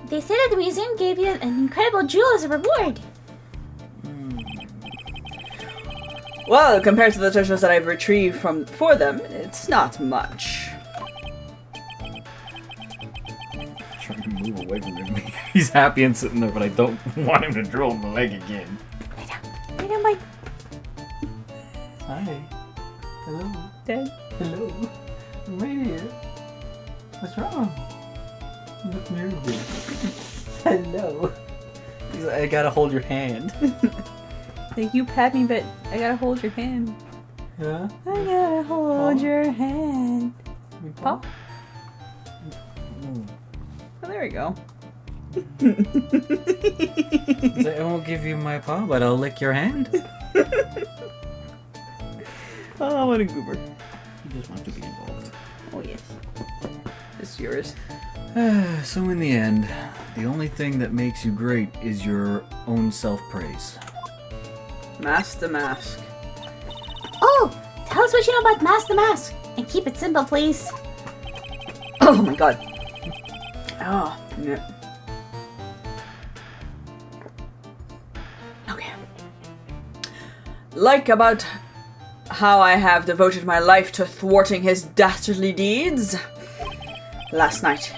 They said that the museum gave you an incredible jewel as a reward. Well, compared to the treasures that I've retrieved for them, it's not much. Trying to move away from him. He's happy and sitting there, but I don't want him to drool on my leg again. Lie down. Lie down, bud. Hi. Hello. Dad. Hello. I'm right here. What's wrong? You look nervous. Hello. He's like, I gotta hold your hand. Like, you pat me, but I gotta hold your hand. Yeah? I gotta hold your hand. Me Paw? Oh, there we go. He's like, I won't give you my paw, but I'll lick your hand. Oh, what a goober. He just wants to be involved. Oh, yes. It's yours. So in the end, the only thing that makes you great is your own self-praise. Master Mask. Oh, tell us what you know about Master Mask. And keep it simple, please. Oh my god. Oh, no. Okay. Like about how I have devoted my life to thwarting his dastardly deeds. Last night,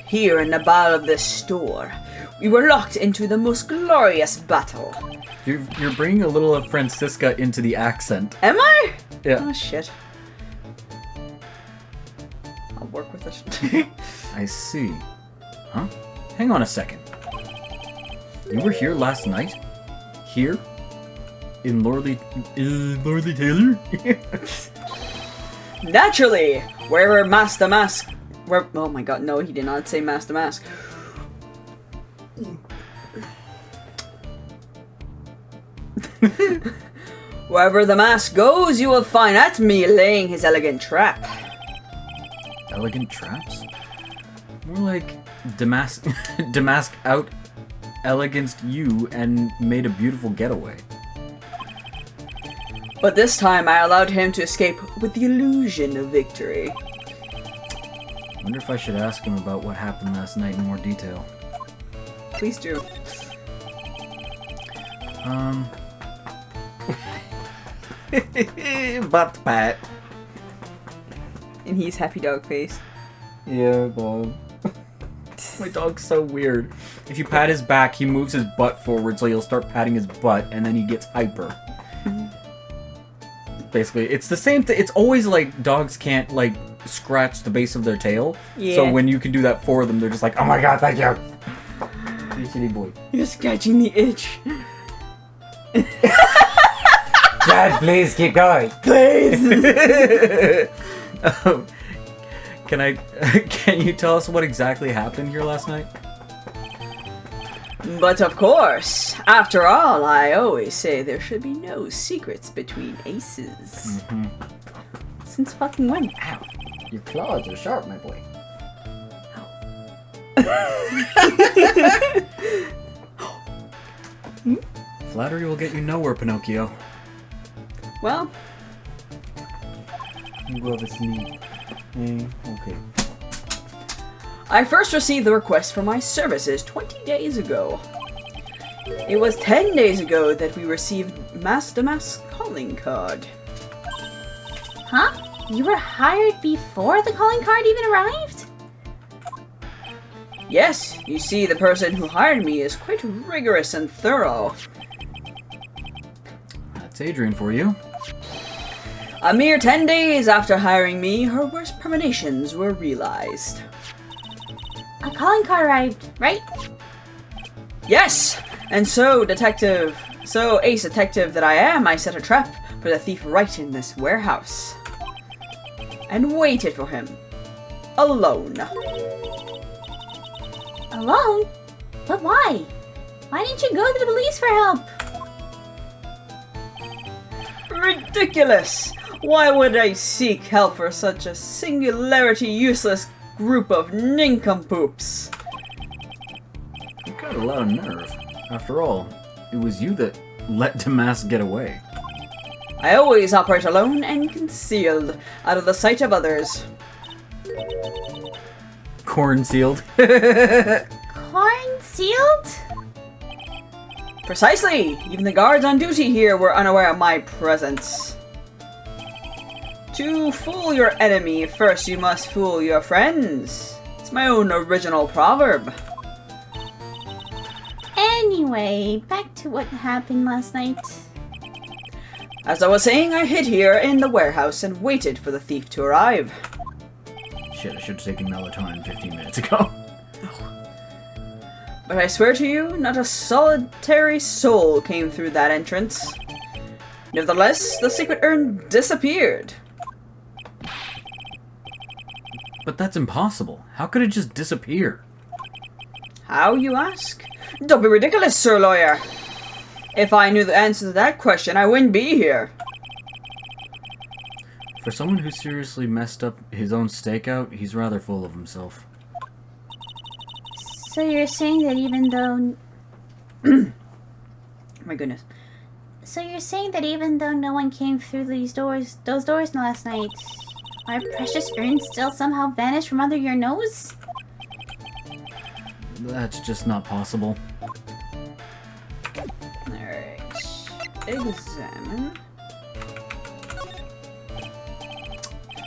here in the bar of this store, we were locked into the most glorious battle. You're bringing a little of Francisca into the accent. Am I? Yeah. Oh, shit. I'll work with it. I see. Huh? Hang on a second. You were here last night? Here? In Lordly Taylor? Naturally! Wherever Master Mask... oh my god, no, he did not say Master Mask. Wherever the mask goes, you will find at me laying his elegant trap. Elegant traps? More like Damask out eleganced you and made a beautiful getaway. But this time I allowed him to escape with the illusion of victory. I wonder if I should ask him about what happened last night in more detail. Please do. Butt pat. And he's happy dog face. Yeah, Bob. My dog's so weird. If you pat his back, he moves his butt forward, so you'll start patting his butt, and then he gets hyper. Basically, it's the same thing. It's always like dogs can't, like, scratch the base of their tail. Yeah. So when you can do that for them, they're just like, oh my god, thank you. You silly boy. You're scratching the itch. Dad, please keep going. Please! Can you tell us what exactly happened here last night? But of course, after all, I always say there should be no secrets between aces. Mm-hmm. Since fucking when? Ow. Your claws are sharp, my boy. Flattery will get you nowhere, Pinocchio. Well, You go to sleep. Okay. I first received the request for my services 20 days ago. It was 10 days ago that we received Master Mask's calling card. Huh? You were hired before the calling card even arrived? Yes, you see, the person who hired me is quite rigorous and thorough. That's Adrian for you. A mere 10 days after hiring me, her worst premonitions were realized. A calling card arrived, right? Yes! And so, ace detective that I am, I set a trap for the thief Wright in this warehouse. And waited for him. Alone. Alone? But why? Why didn't you go to the police for help? Ridiculous! Why would I seek help for such a singularity useless group of nincompoops? You got a lot of nerve. After all, it was you that let Damask get away. I always operate alone and concealed, out of the sight of others. Corn sealed. Corn sealed? Precisely! Even the guards on duty here were unaware of my presence. To fool your enemy, first you must fool your friends. It's my own original proverb. Anyway, back to what happened last night. As I was saying, I hid here in the warehouse and waited for the thief to arrive. Shit, I should have taken melatonin 15 minutes ago. But I swear to you, not a solitary soul came through that entrance. Nevertheless, the secret urn disappeared. But that's impossible. How could it just disappear? How, you ask? Don't be ridiculous, Sir Lawyer. If I knew the answer to that question, I wouldn't be here. For someone who seriously messed up his own stakeout, he's rather full of himself. So you're saying that even though... My goodness. So you're saying that even though no one came through those doors last night, our precious urn still somehow vanished from under your nose? That's just not possible. Alright. Examine.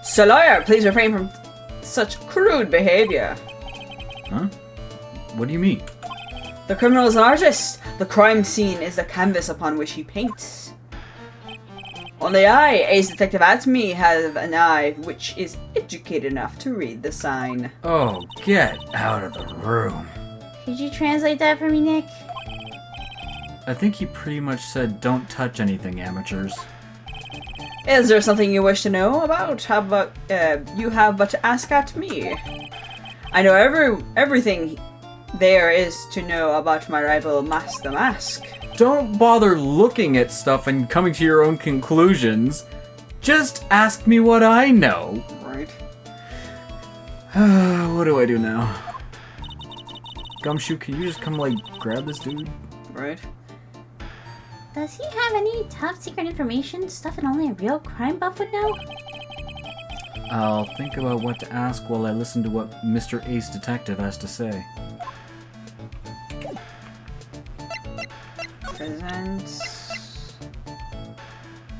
Sir Lawyer, please refrain from such crude behavior. Huh? What do you mean? The criminal is an artist. The crime scene is the canvas upon which he paints. Only I, ace detective at me, have an eye which is educated enough to read the sign. Oh, get out of the room. Could you translate that for me, Nick? I think he pretty much said, don't touch anything, amateurs. Is there something you wish to know about? How about, you have but to ask at me. I know everything there is to know about my rival Master Mask. Don't bother looking at stuff and coming to your own conclusions. Just ask me what I know. Right. What do I do now? Gumshoe, can you just come, like, grab this dude? Right. Does he have any top secret information? Stuff that only a real crime buff would know? I'll think about what to ask while I listen to what Mr. Ace Detective has to say. Presents.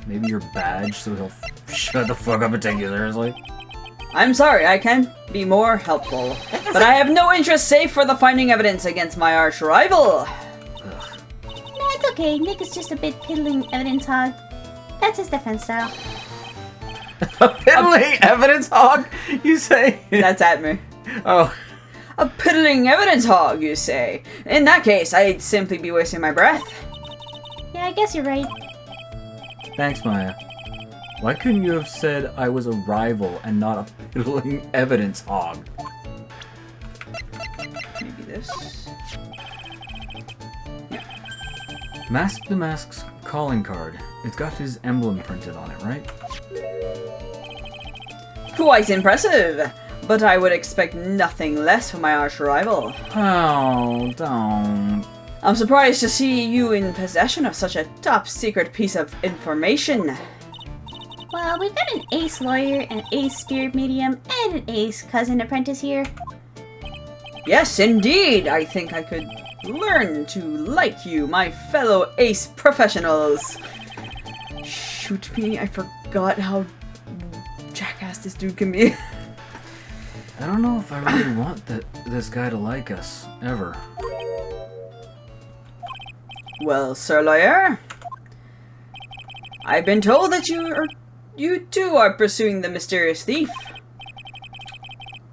Maybe your badge so he'll shut the fuck up and take you seriously. I'm sorry, I can't be more helpful. But I have no interest save for the finding evidence against my arch rival. Nah, it's okay. Nick is just a bit piddling evidence hog. That's his defense style. A piddling evidence hog, you say? That's at me. Oh. A piddling evidence hog, you say? In that case, I'd simply be wasting my breath. Yeah, I guess you're right. Thanks, Maya. Why couldn't you have said I was a rival and not a piddling evidence hog? Maybe this. Yeah. Mask the Mask's calling card. It's got his emblem printed on it, right? Quite impressive. But I would expect nothing less from my arch rival. Oh, don't. I'm surprised to see you in possession of such a top secret piece of information. Well, we've got an ace lawyer, an ace spirit medium, and an ace cousin apprentice here. Yes, indeed. I think I could learn to like you, my fellow ace professionals. Shoot me, I forgot how jackass this dude can be. I don't know if I really want this guy to like us, ever. Well, Sir Lawyer, I've been told that you too are pursuing the mysterious thief.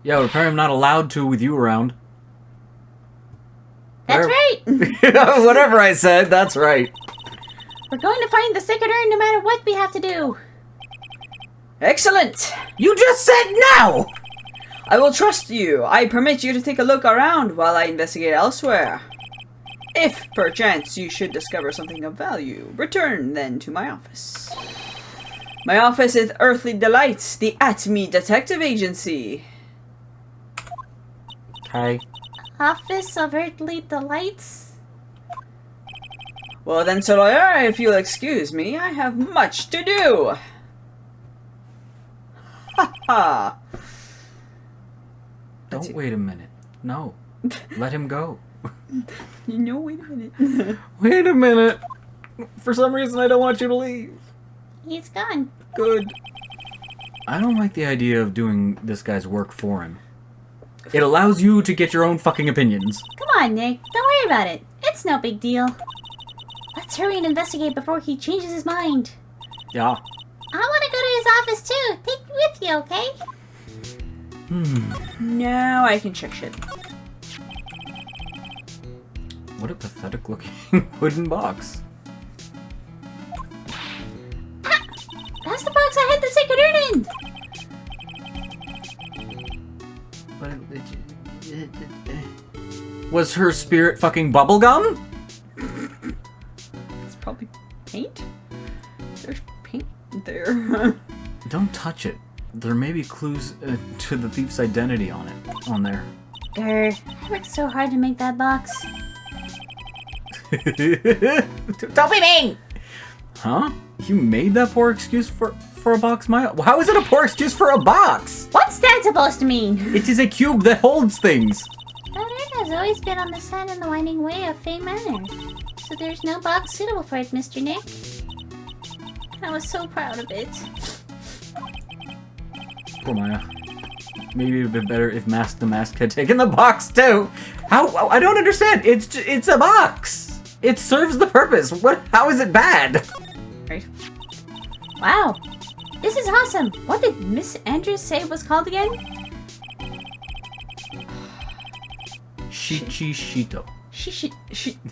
Yeah, but apparently I'm not allowed to with you around. That's right! Whatever I said, that's right. We're going to find the sacred urn no matter what we have to do. Excellent! You just said no! I will trust you. I permit you to take a look around while I investigate elsewhere. If, perchance, you should discover something of value, return then to my office. My office is Earthly Delights, the At-Me Detective Agency. Okay. Office of Earthly Delights? Well then, Sir Lawyer, if you'll excuse me, I have much to do. Ha ha! Don't wait a minute. No. Let him go. No, wait a minute. Wait a minute. For some reason, I don't want you to leave. He's gone. Good. I don't like the idea of doing this guy's work for him. It allows you to get your own fucking opinions. Come on, Nick. Don't worry about it. It's no big deal. Let's hurry and investigate before he changes his mind. Yeah. I want to go to his office too. Take me with you, okay? Now I can check shit. What a pathetic looking wooden box. Ah! That's the box I had the sacred urn in! But was her spirit fucking bubblegum? It's probably paint? There's paint there. Don't touch it. There may be clues to the thief's identity on there. I worked so hard to make that box. Don't be mean! Huh? You made that poor excuse for a box, Maya? How is it a poor excuse for a box? What's that supposed to mean? It is a cube that holds things. That urn has always been on the sad and the winding way of Fey Manor. So there's no box suitable for it, Mr. Nick. I was so proud of it. Poor Maya. Maybe it would be better if Mask the Mask had taken the box too. How? I don't understand. It's a box. It serves the purpose. What? How is it bad? Right. Wow. This is awesome. What did Miss Andrews say it was called again? Shichishito.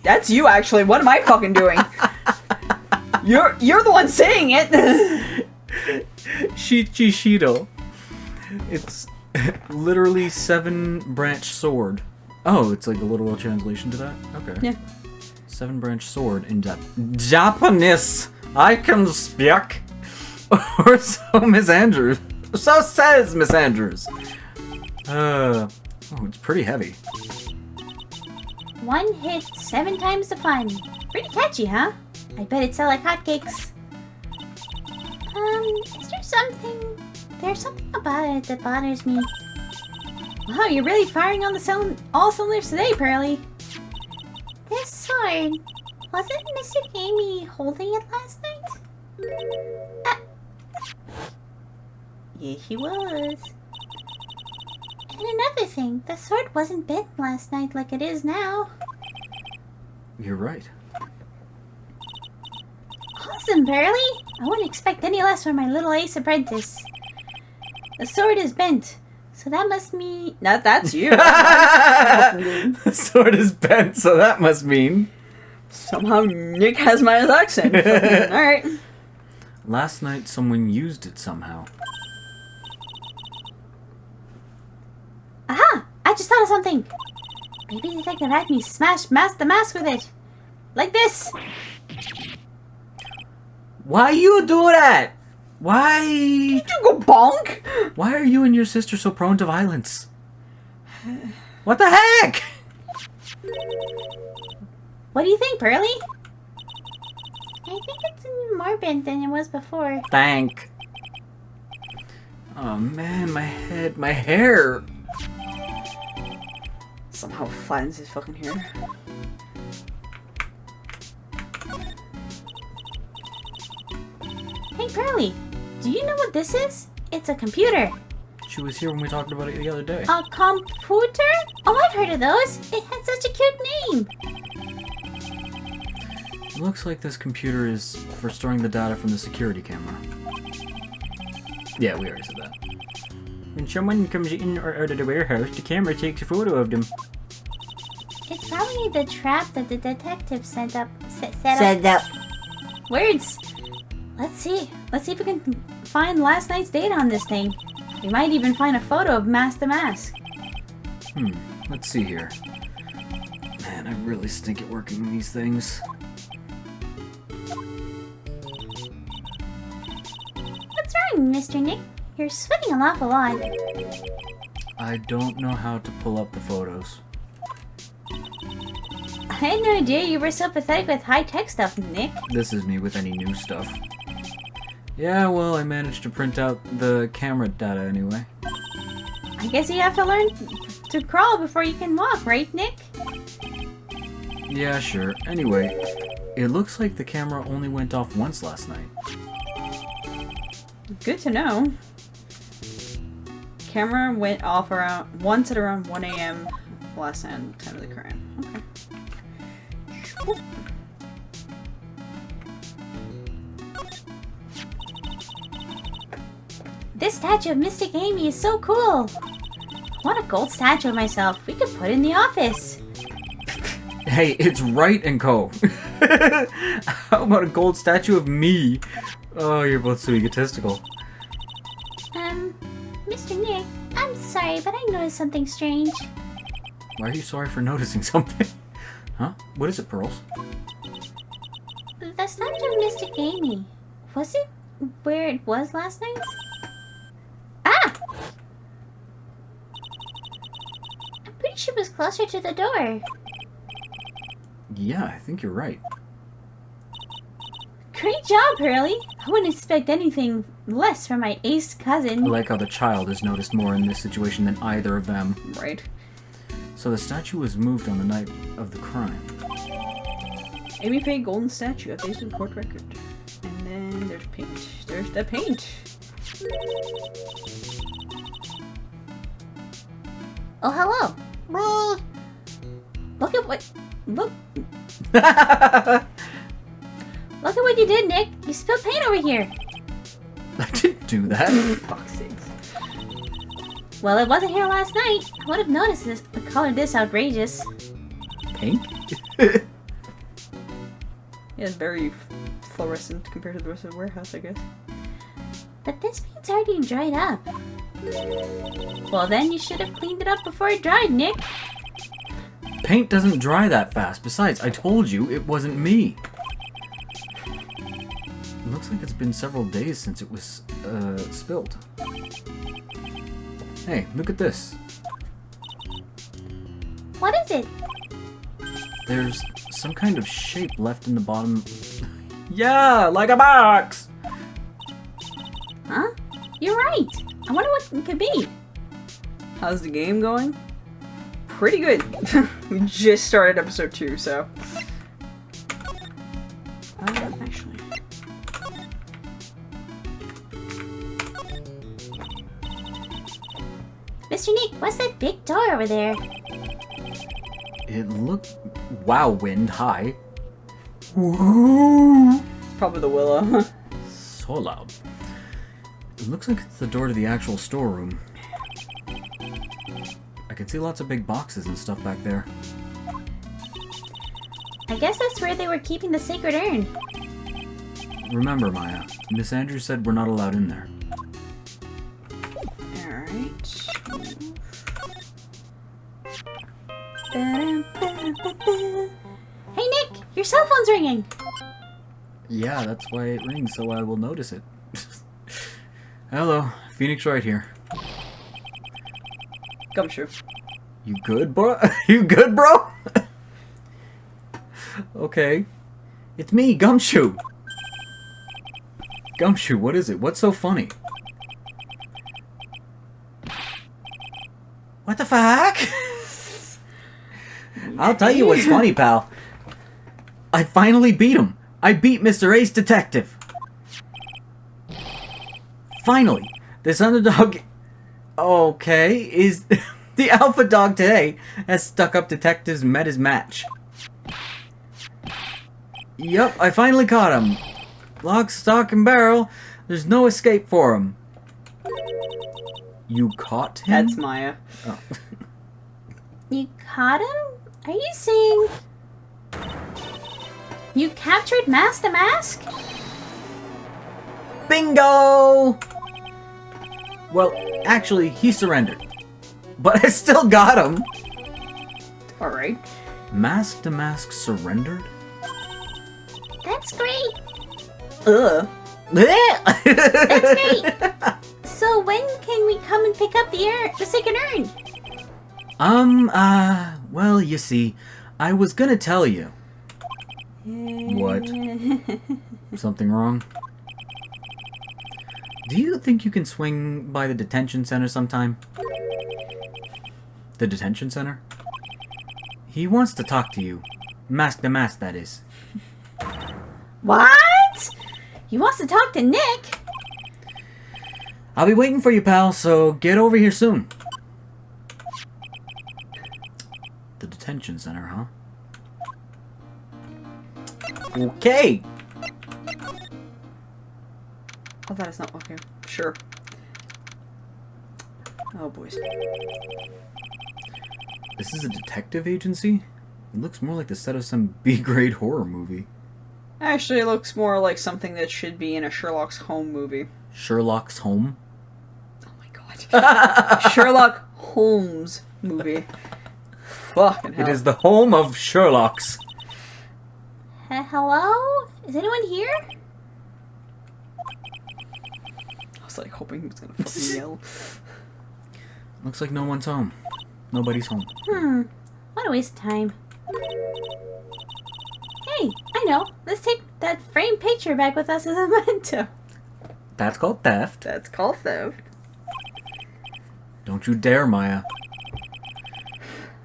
That's you actually. What am I fucking doing? You're the one saying it. Shichishito. It's literally 7-branch sword. Oh, it's like a literal translation to that? Okay. Yeah. 7-branch sword in Japanese. I can speak. Or so Miss Andrews. So says Miss Andrews. Oh, it's pretty heavy. One hit, 7 times the fun. Pretty catchy, huh? I bet it sell like hotcakes. Is there something... There's something about it that bothers me. Wow, you're really firing on all cylinders today, Pearly. This sword... Wasn't Mr. Gamey holding it last night? Yeah, he was. And another thing, the sword wasn't bent last night like it is now. You're right. Awesome, Pearly! I wouldn't expect any less from my little ace apprentice. The sword is bent, so that must mean... That's you. The sword is bent, so that must mean... Somehow Nick has my accent. Alright. Last night someone used it somehow. Aha! I just thought of something! Maybe Detective Acme smashed the mask with it. Like this! Why you do that? Why? Did you go bonk? Why are you and your sister so prone to violence? What the heck? What do you think, Pearly? I think it's more bent than it was before. Thank. Oh man, my head, my hair. Somehow flattens his fucking hair. Hey, Pearly, do you know what this is? It's a computer. She was here when we talked about it the other day. A computer? Oh, I've heard of those. It has such a cute name. It looks like this computer is for storing the data from the security camera. Yeah, we already said that. When someone comes in or out of the warehouse, the camera takes a photo of them. It's probably the trap that the detective set up. Words. Let's see if we can find last night's data on this thing. We might even find a photo of Mask the Mask. Let's see here. Man, I really stink at working these things. What's wrong, Mr. Nick? You're sweating an awful lot. I don't know how to pull up the photos. I had no idea you were so pathetic with high-tech stuff, Nick. This is me with any new stuff. Yeah, well, I managed to print out the camera data anyway. I guess you have to learn to crawl before you can walk, right, Nick? Yeah, sure. Anyway, it looks like the camera only went off once last night. Good to know. Camera went off once at around 1 a.m. last time of the crime. Okay. This statue of Mystic Amy is so cool. I want a gold statue of myself. We could put it in the office. Hey, it's Wright and Co. How about a gold statue of me? Oh, you're both so egotistical. Mr. Nick, I'm sorry, but I noticed something strange. Why are you sorry for noticing something? Huh? What is it, Pearls? The statue of Mystic Amy. Was it where it was last night? Ah! I'm pretty sure it was closer to the door. Yeah, I think you're right. Great job, Hurley. I wouldn't expect anything less from my ace cousin. I like how the child is noticed more in this situation than either of them. Right. So the statue was moved on the night of the crime. Amy Faye golden statue updates with court record. And then there's paint. There's the paint. Oh, hello. Look at what... Look at what you did, Nick. You spilled paint over here. I didn't do that. Fuck's sakes. Well, it wasn't here last night. I would have noticed this. The color this outrageous. Paint? Yeah, it's very fluorescent compared to the rest of the warehouse, I guess. But this paint's already dried up. Well, then you should have cleaned it up before it dried, Nick. Paint doesn't dry that fast. Besides, I told you it wasn't me. It looks like it's been several days since it was spilled. Hey, look at this. What is it? There's some kind of shape left in the bottom. Yeah, like a box! Huh? You're right. I wonder what it could be. How's the game going? Pretty good. We just started episode 2, so. Actually. Mr. Nick, what's that big door over there? It looked... Wow, wind, hi. Woo! Probably the willow. So loud. It looks like it's the door to the actual storeroom. I can see lots of big boxes and stuff back there. I guess that's where they were keeping the sacred urn. Remember, Maya, Miss Andrews said we're not allowed in there. Alright. Hey Nick, your cell phone's ringing. Yeah, that's why it rings, so I will notice it. Hello, Phoenix Wright here. Gumshoe. You good, bro? You good, bro? Okay. It's me, Gumshoe. Gumshoe, what is it? What's so funny? What the fuck? I'll tell you what's funny, pal. I finally beat him. I beat Mr. Ace Detective. Finally. This underdog... Okay, is... The alpha dog today has stuck-up detectives met his match. Yup, I finally caught him. Lock, stock, and barrel. There's no escape for him. You caught him? That's Maya. Oh. You caught him? Are you saying... You captured Mask the Mask? Bingo! Well, actually, he surrendered. But I still got him. Alright. Mask to Mask surrendered? That's great. Ugh. That's great. So when can we come and pick up the sacred urn? Well, you see, I was gonna tell you. What? Something wrong? Do you think you can swing by the detention center sometime? The detention center? He wants to talk to you. Mask to Mask, that is. What? He wants to talk to Nick? I'll be waiting for you, pal, so get over here soon. The detention center, huh? Okay. Oh, that is not okay. Sure. Oh, boys. This is a detective agency? It looks more like the set of some B-grade horror movie. Actually, it looks more like something that should be in a Sherlock's Home movie. Sherlock's Home? Oh my god. Sherlock Holmes movie. Fucking hell. It is the home of Sherlock's. Hello? Is anyone here? I was like hoping he was gonna fucking yell. Looks like no one's home. Nobody's home. What a waste of time. Hey, I know. Let's take that framed picture back with us as a memento. That's called theft. That's called theft. Don't you dare, Maya.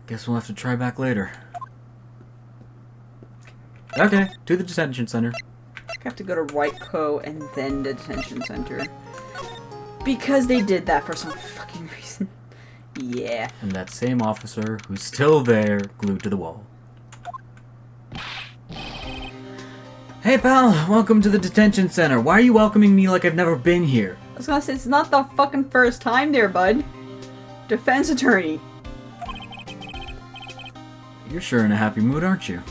Guess we'll have to try back later. Okay, to the detention center. I have to go to Wright Co. and then the detention center. Because they did that for some fucking reason. Yeah. And that same officer who's still there, glued to the wall. Hey pal, welcome to the detention center. Why are you welcoming me like I've never been here? I was gonna say, it's not the fucking first time there, bud. Defense attorney. You're sure in a happy mood, aren't you?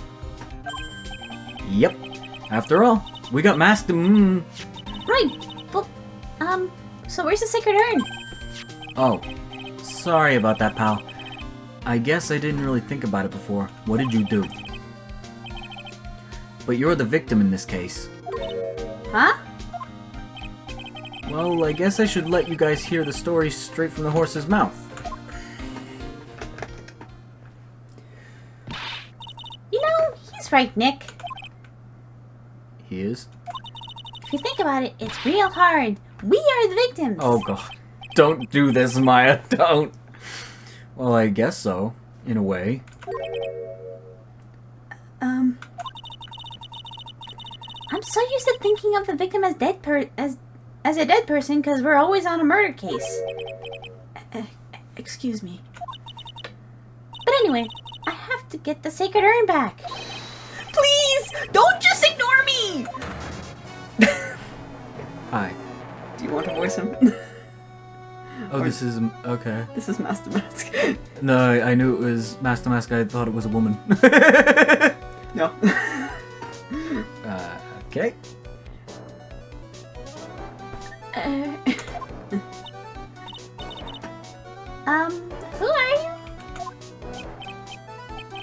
Yep. After all, we got masked to Right. Well, so where's the sacred urn? Oh, sorry about that, pal. I guess I didn't really think about it before. What did you do? But you're the victim in this case. Huh? Well, I guess I should let you guys hear the story straight from the horse's mouth. You know, he's right, Nick. He is? If you think about it, it's real hard. We are the victims. Oh god. Don't do this, Maya. Don't. Well, I guess so. In a way. I'm so used to thinking of the victim as as a dead person because we're always on a murder case. Excuse me. But anyway, I have to get the sacred urn back. Please, don't just ignore me. Hi. Do you want to voice him? Oh, this is... Okay. This is Master Mask. No, I knew it was Master Mask. I thought it was a woman. No. Okay. Who are you?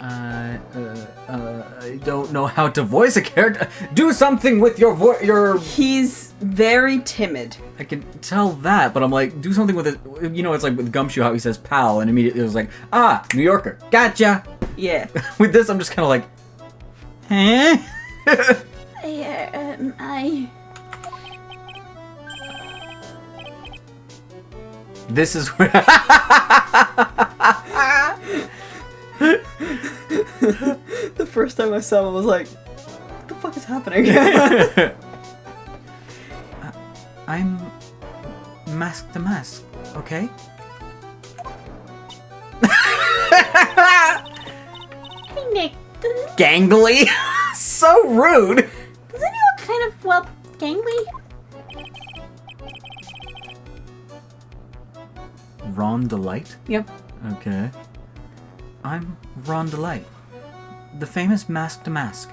I don't know how to voice a character. Do something with your voice. He's very timid. I can tell that, but I'm like, do something with it. You know, it's like with Gumshoe, how he says "pal," and immediately it was like, "Ah, New Yorker, gotcha." Yeah. With this, I'm just kind of like, huh? This is where. The first time I saw him, I was like, what the fuck is happening? I'm Mask the Mask, okay? Hey, Nick. Gangly? So rude! Doesn't he look kind of, well, gangly? Ron Delight? Yep. Okay. I'm Ron Delight, the famous Mask to Mask.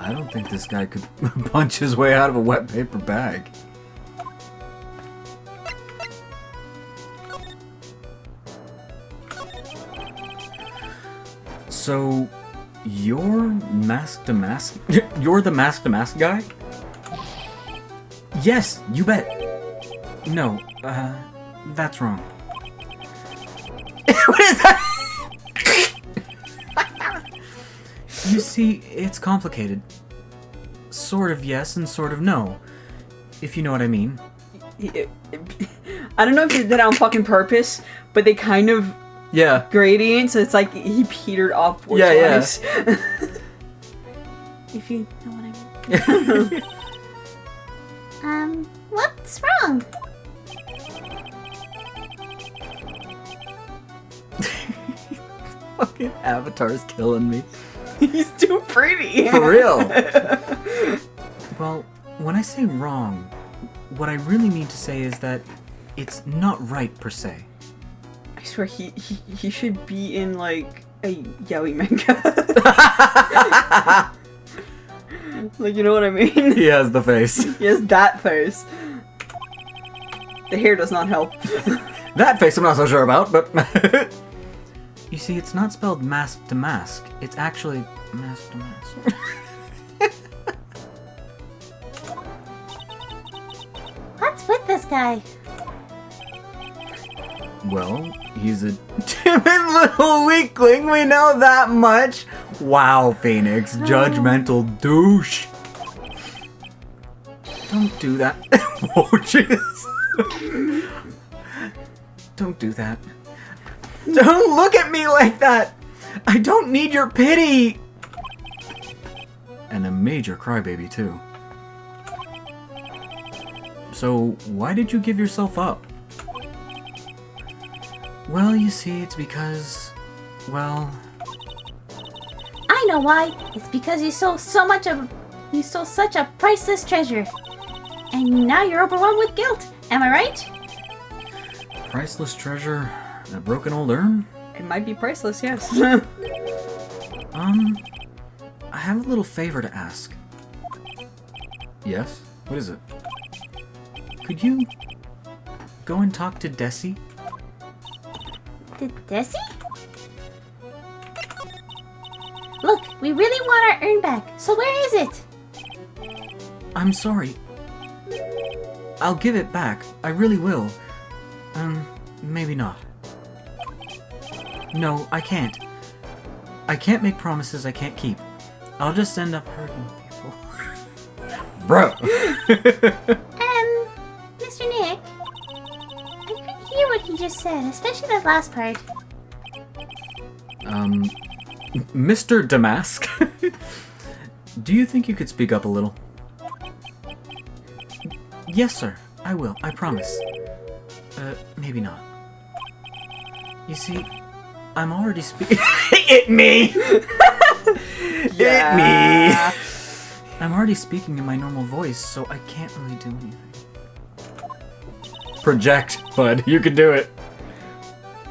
I don't think this guy could punch his way out of a wet paper bag. So, you're Mask to Mask? You're the Mask to Mask guy? Yes, you bet. No, that's wrong. What is that? You see, it's complicated. Sort of yes and sort of no. If you know what I mean. I don't know if they did that on fucking purpose, but they kind of Yeah. gradient, so it's like he petered off. Yeah. If you know what I mean. What's wrong? Fucking Avatar's killing me. He's too pretty. For real. Well, when I say wrong, what I really mean to say is that it's not right per se. I swear he should be in like a yaoi manga. Like, you know what I mean? He has the face. He has that face. The hair does not help. That face I'm not so sure about, but... You see, it's not spelled mask to mask. It's actually mask to mask. What's with this guy? Well, he's a timid little weakling, we know that much. Wow, Phoenix, judgmental douche. Don't do that. Oh, jeez. Don't do that. Don't look at me like that! I don't need your pity! And a major crybaby, too. So, why did you give yourself up? Well, you see, it's because... well... I know why. It's because you stole such a priceless treasure. And now you're overwhelmed with guilt. Am I right? Priceless treasure? That broken old urn? It might be priceless, yes. I have a little favor to ask. Yes? What is it? Could you go and talk to Desi? Desi? Look, we really want our urn back. So where is it? I'm sorry. I'll give it back. I really will. Maybe not. No, I can't. I can't make promises I can't keep. I'll just end up hurting people. Bro. Mr. Nick, I couldn't hear what he just said, especially that last part. Mr. Damask, do you think you could speak up a little? Yes, sir. I will. I promise. Maybe not. You see, I'm already speaking. It me! It me! I'm already speaking in my normal voice, so I can't really do anything. Project, bud. You can do it.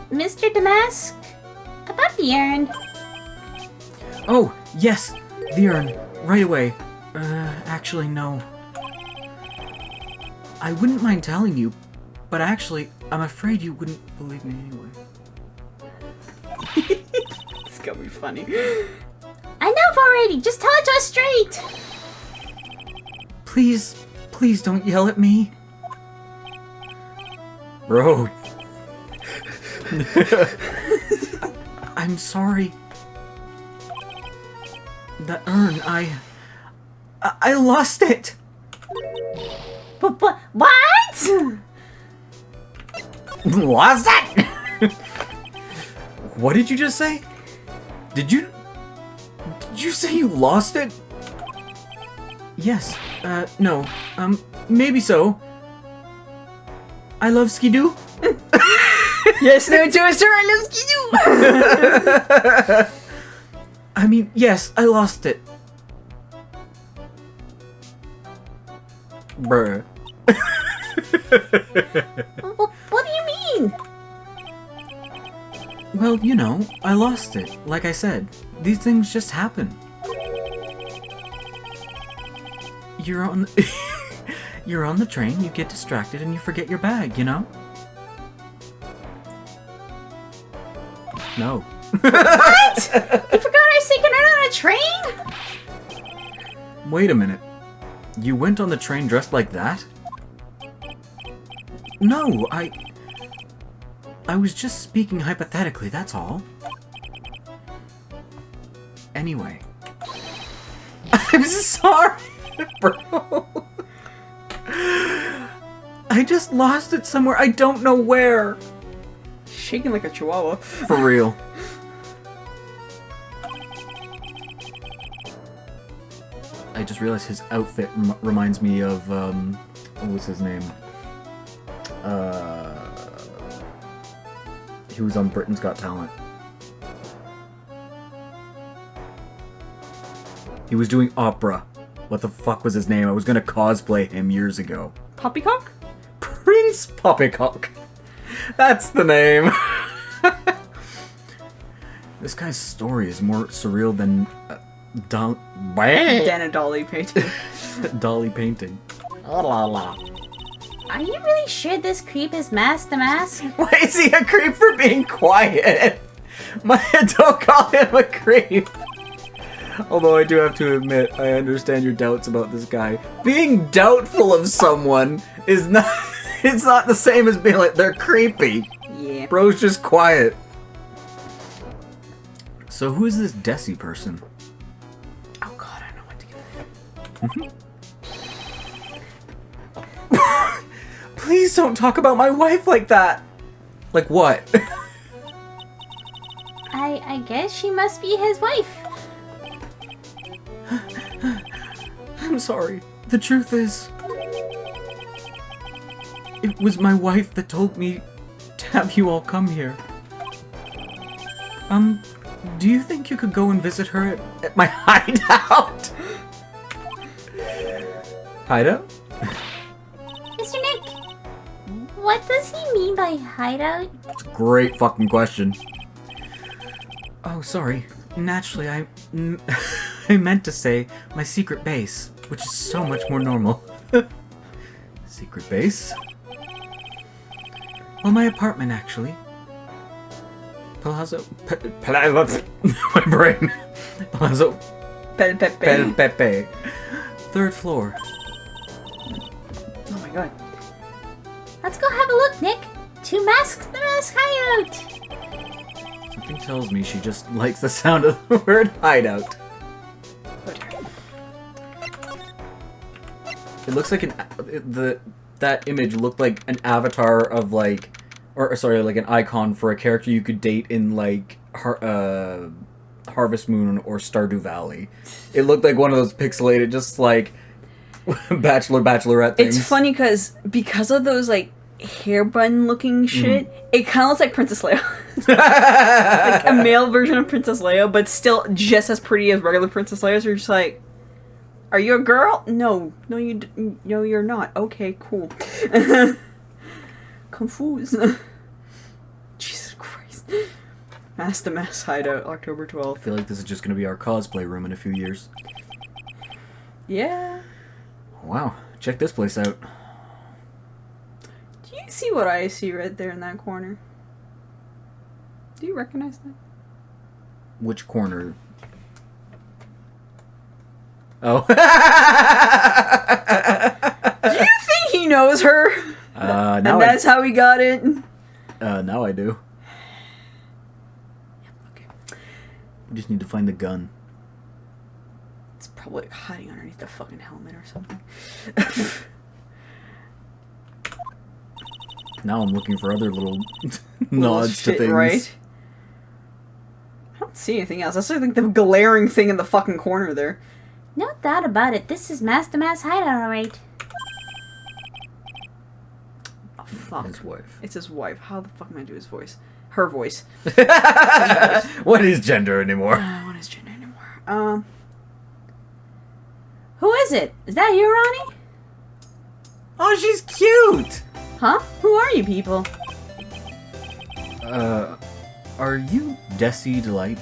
Mr. Damask, about the urn. Oh, yes! The urn. Right away. Actually, no. I wouldn't mind telling you, but actually, I'm afraid you wouldn't believe me anyway. It's gonna be funny. Enough already! Just tell it to us straight! Please, please don't yell at me. Bro. I'm sorry. The urn, I lost it! But what? Lost it? What did you just say? Did you say you lost it? Yes, no, maybe so. I love Skidoo. Yes, no, Toaster, I love Skidoo! I mean, yes, I lost it. Bruh. What do you mean? Well, you know, I lost it. Like I said, these things just happen. You're on you're on the train, you get distracted, and you forget your bag, you know? No. What? You forgot our secret out on a train? Wait a minute. You went on the train dressed like that? No, I was just speaking hypothetically, that's all. Anyway. I'm sorry, bro. I just lost it somewhere. I don't know where. Shaking like a chihuahua. For real. I just realized his outfit reminds me of, what was his name? He was on Britain's Got Talent. He was doing opera. What the fuck was his name? I was gonna cosplay him years ago. Poppycock? Prince Poppycock. That's the name. This guy's story is more surreal than Dan a Dolly painting. Dolly painting. Oh, la la. Are you really sure this creep is Mask the Mask? Why is he a creep for being quiet? Don't call him a creep. Although I do have to admit, I understand your doubts about this guy. Being doubtful of someone is not... It's not the same as being like, they're creepy. Yeah. Bro's just quiet. So who is this Desi person? Oh god, I know what to give him. Please don't talk about my wife like that. Like what? I guess she must be his wife. I'm sorry. The truth is... It was my wife that told me to have you all come here. Do you think you could go and visit her at my hideout? Hideout? Mr. Nick, what does he mean by hideout? It's a great fucking question. Oh, sorry. Naturally, I meant to say my secret base, which is so much more normal. Secret base? Well, my apartment, actually. Palazzo... my brain. Palazzo... Pel Pepe. Pel Pepe. 3rd floor. Oh my god. Let's go have a look, Nick. To Mask the Mask hideout. Something tells me she just likes the sound of the word hideout. Oh dear. It looks like that image looked like an avatar of like, or sorry, like an icon for a character you could date in like Harvest Moon or Stardew Valley. It looked like one of those pixelated, just like bachelorette things. It's funny because of those like hair bun looking shit, it kind of looks like Princess Leia. Like a male version of Princess Leia, but still just as pretty as regular Princess Leia. So you're just like, are you a girl? No, you're not. Okay, cool. Confused. Jesus Christ. Master Mass Hideout, October 12th. I feel like this is just going to be our cosplay room in a few years. Yeah. Wow, check this place out. Do you see what I see right there in that corner? Do you recognize that? Which corner? Oh. Do you think he knows her? Now and that's how he got it? Now I do. Okay. We just need to find the gun. It's probably like hiding underneath the fucking helmet or something. Now I'm looking for other little nods to things. Right? I don't see anything else. That's like the glaring thing in the fucking corner there. No doubt about it. This is Master Mass Hideout, alright. Oh, fuck. His wife. It's his wife. How the fuck am I do his voice? Her voice. What is gender anymore? What is gender anymore? Who is it? Is that you, Ronnie? Oh, she's cute! Huh? Who are you people? Are you Desi Delight?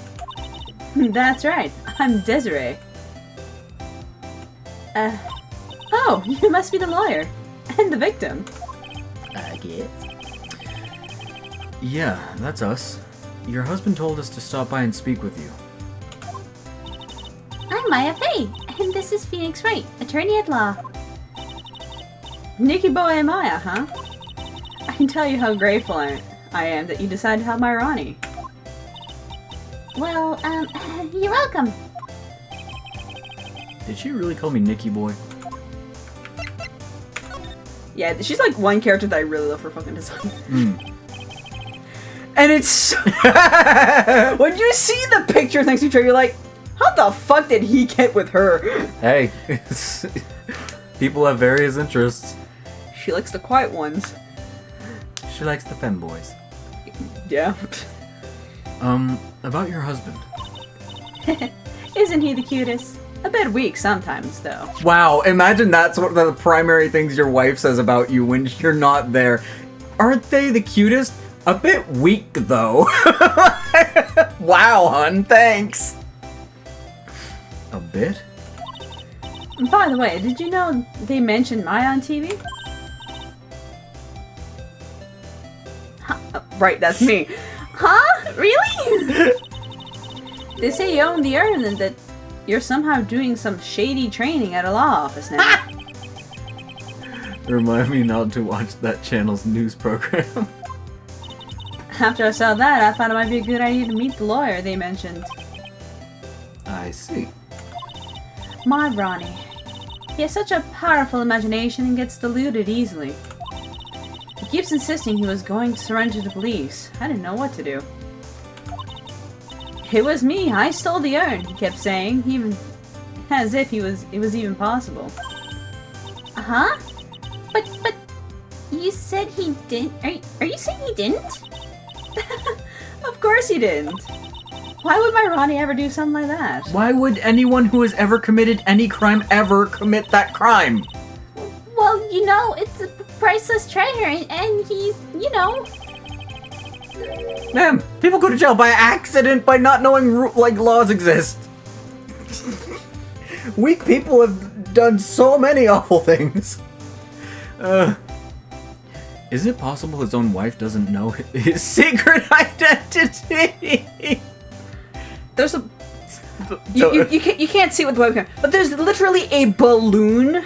That's right. I'm Desiree. Oh, you must be the lawyer. And the victim. I guess. Yeah, that's us. Your husband told us to stop by and speak with you. I'm Maya Faye, and this is Phoenix Wright, attorney at law. Nikki Boy and Maya, huh? I can tell you how grateful I am that you decided to help my Ronnie. Well, you're welcome. Did she really call me Nicky Boy? Yeah, she's like one character that I really love her fucking design. And it's... when you see the picture next to each other, you're like, how the fuck did he get with her? Hey, people have various interests. She likes the quiet ones. She likes the femboys. Yeah. About your husband. Isn't he the cutest? A bit weak sometimes, though. Wow, imagine that's one of the primary things your wife says about you when you're not there. Aren't they the cutest? A bit weak, though. Wow, hun, thanks. A bit? By the way, did you know they mentioned Maya on TV? Huh? Right, that's me. Huh? Really? They say you own the urn and that you're somehow doing some shady training at a law office now. Remind me not to watch that channel's news program. After I saw that, I thought it might be a good idea to meet the lawyer they mentioned. I see. My Ronnie. He has such a powerful imagination and gets deluded easily. He keeps insisting he was going to surrender to the police. I didn't know what to do. It was me. I stole the urn, he kept saying, even as if it was even possible. Huh? But you said he didn't. Are you saying he didn't? Of course he didn't. Why would my Ronnie ever do something like that? Why would anyone who has ever committed any crime ever commit that crime? Well, you know, it's a priceless treasure, and he's, you know... Ma'am, people go to jail by accident by not knowing laws exist. Weak people have done so many awful things. Is it possible his own wife doesn't know his secret identity? There's a... You can't see it with the webcam, but there's literally a balloon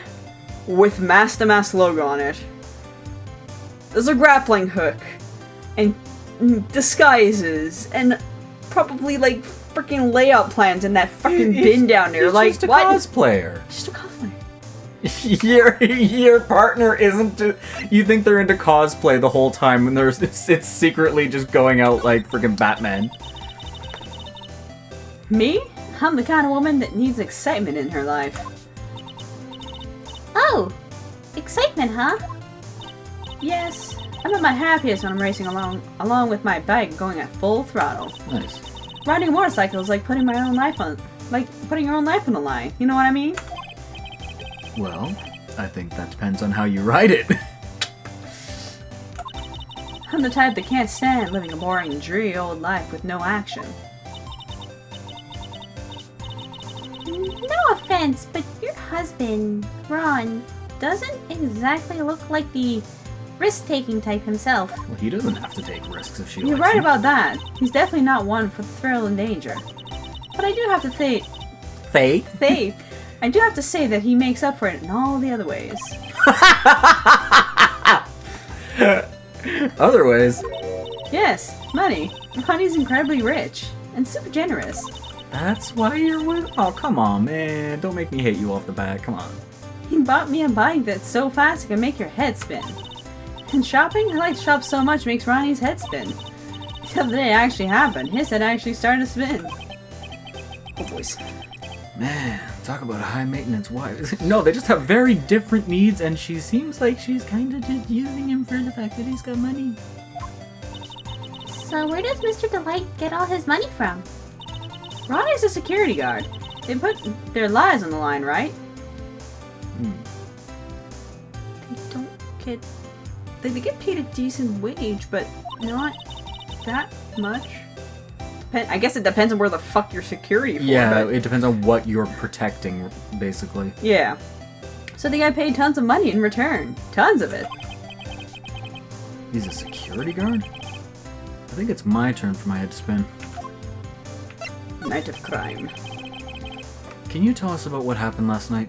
with Master Mass logo on it. There's a grappling hook, and disguises, and probably like freaking layout plans in that fucking bin down there. He's Like, just a what? cosplayer. Just a cosplayer. Your partner isn't. You think they're into cosplay the whole time when it's secretly just going out like freaking Batman. Me? I'm the kind of woman that needs excitement in her life. Oh, excitement, huh? Yes, I'm at my happiest when I'm racing along with my bike going at full throttle. Nice. Riding a motorcycle is like putting your own life on the line. You know what I mean? Well, I think that depends on how you ride it. I'm the type that can't stand living a boring, dreary old life with no action. No offense, but your husband, Ron, doesn't exactly look like the risk-taking type himself. Well, he doesn't have to take risks if she You're likes right them. about that. He's definitely not one for the thrill and danger. But I do have to say, I do have to say that he makes up for it in all the other ways. Other ways? Yes, money. Ronnie's incredibly rich and super generous. That's why you're with. Oh, come on, man! Don't make me hate you off the bat. Come on. He bought me a bike that's so fast it can make your head spin. And shopping? I like to shop so much it makes Ronnie's head spin. The other day it actually happened. His head actually started to spin. Oh, boys. Man, talk about a high maintenance wife. No, they just have very different needs, and she seems like she's kind of just using him for the fact that he's got money. So where does Mr. Delight get all his money from? Ronnie's a security guard. They put their lives on the line, right? They don't get... They get paid a decent wage, but not that much. I guess it depends on where the fuck you're security for. Yeah, but... it depends on what you're protecting, basically. Yeah. So they got paid tons of money in return. Tons of it. He's a security guard? I think it's my turn for my head to spin. Night of crime. Can you tell us about what happened last night?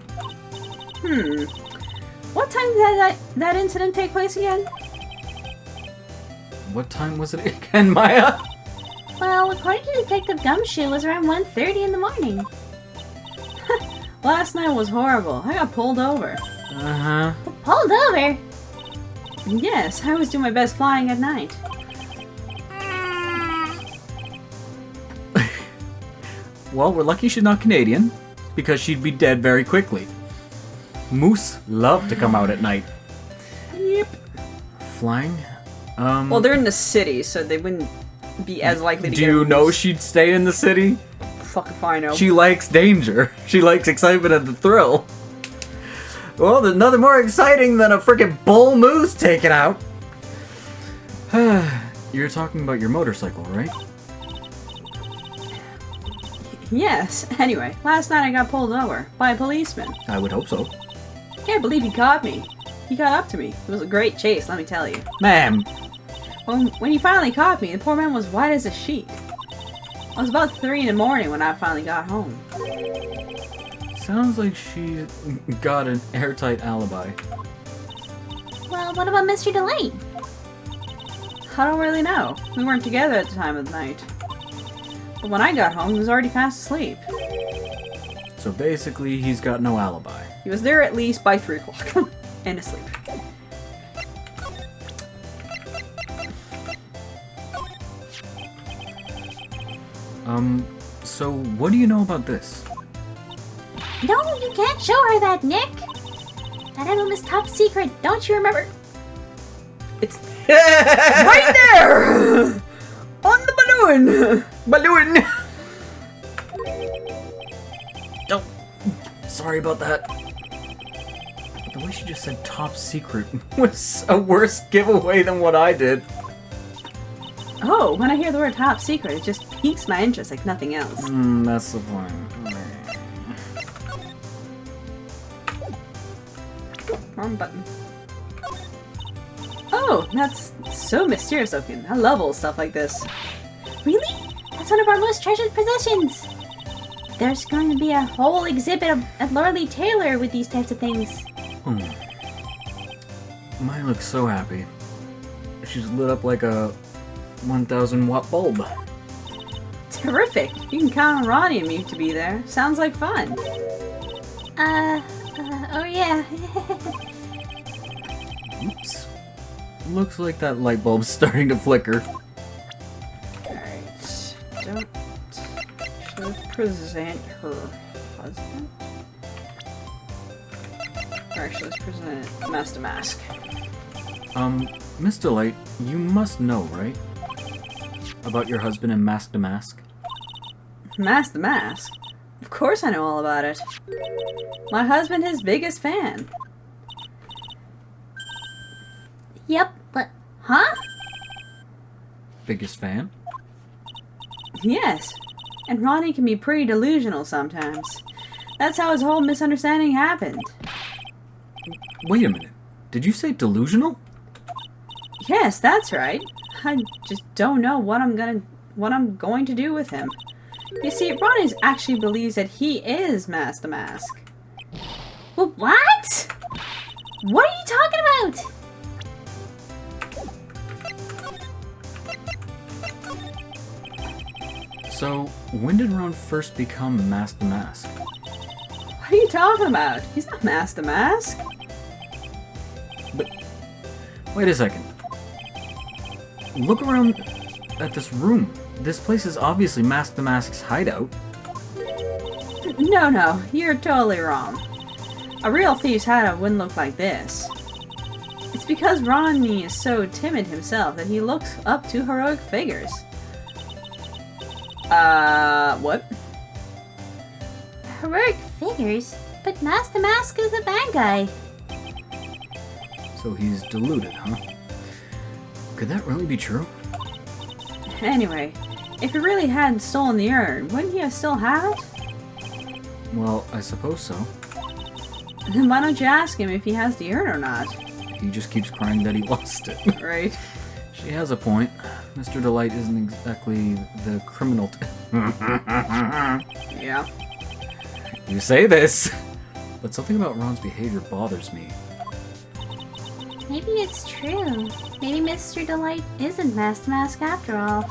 What time did that incident take place again? What time was it again, Maya? Well, according to Detective Gumshoe, it was around 1:30 in the morning. Last night was horrible. I got pulled over. Uh-huh. Pulled over? Yes, I always do my best flying at night. Well, we're lucky she's not Canadian, because she'd be dead very quickly. Moose love to come out at night. Yep. Flying? Well, they're in the city, so they wouldn't be as likely to Do get you a know moose. she'd stay in the city? Fuck if I know. She likes danger. She likes excitement and the thrill. Well, there's nothing more exciting than a freaking bull moose taken out. You're talking about your motorcycle, right? Yes. Anyway, last night I got pulled over by a policeman. I would hope so. Can't believe he caught me. He got up to me. It was a great chase, let me tell you. Ma'am. When he finally caught me, the poor man was white as a sheet. It was about 3 in the morning when I finally got home. Sounds like she got an airtight alibi. Well, what about Mr. Delight? I don't really know. We weren't together at the time of the night. But when I got home, he was already fast asleep. So basically, he's got no alibi. He was there at least by 3 o'clock. And asleep. So what do you know about this? No, you can't show her that, Nick. That album is top secret, don't you remember? It's right there! On the balloon! Balloon! Oh, sorry about that. But the way she just said top secret was a worse giveaway than what I did. Oh, when I hear the word top secret, it just piques my interest like nothing else. That's the point. Wrong button. Oh, that's so mysterious looking. I love old stuff like this. Really? That's one of our most treasured possessions. There's going to be a whole exhibit at Laura Taylor with these types of things. Maya looks so happy. She's lit up like a 1,000 watt bulb. Terrific. You can count on Ronnie and me to be there. Sounds like fun. Oh yeah. Oops. Looks like that light bulb's starting to flicker. Alright. Don't. Should present her husband? Or actually, let's present Master Mask. Miss Delight, you must know, right? About your husband and Mask to Mask? Master Mask? Of course I know all about it. My husband, his biggest fan. Yep, but huh? Biggest fan? Yes. And Ronnie can be pretty delusional sometimes. That's how his whole misunderstanding happened. Wait a minute. Did you say delusional? Yes, that's right. I just don't know what I'm going to do with him. You see, Ronnie actually believes that he is Master Mask. Well, what? What are you talking about? So, when did Ron first become Master Mask? What are you talking about? He's not Master Mask. But, wait a second. Look around at this room. This place is obviously Master Mask's hideout. No, you're totally wrong. A real thief's hideout wouldn't look like this. It's because Ronnie is so timid himself that he looks up to heroic figures. What? Heroic figures? But Master Mask is a bad guy. So he's deluded, huh? Could that really be true? Anyway, if he really hadn't stolen the urn, wouldn't he still have it? Well, I suppose so. Then why don't you ask him if he has the urn or not? He just keeps crying that he lost it. Right? She has a point. Mr. Delight isn't exactly the criminal. Yeah. You say this, but something about Ron's behavior bothers me. Maybe it's true. Maybe Mr. Delight isn't Master Mask after all.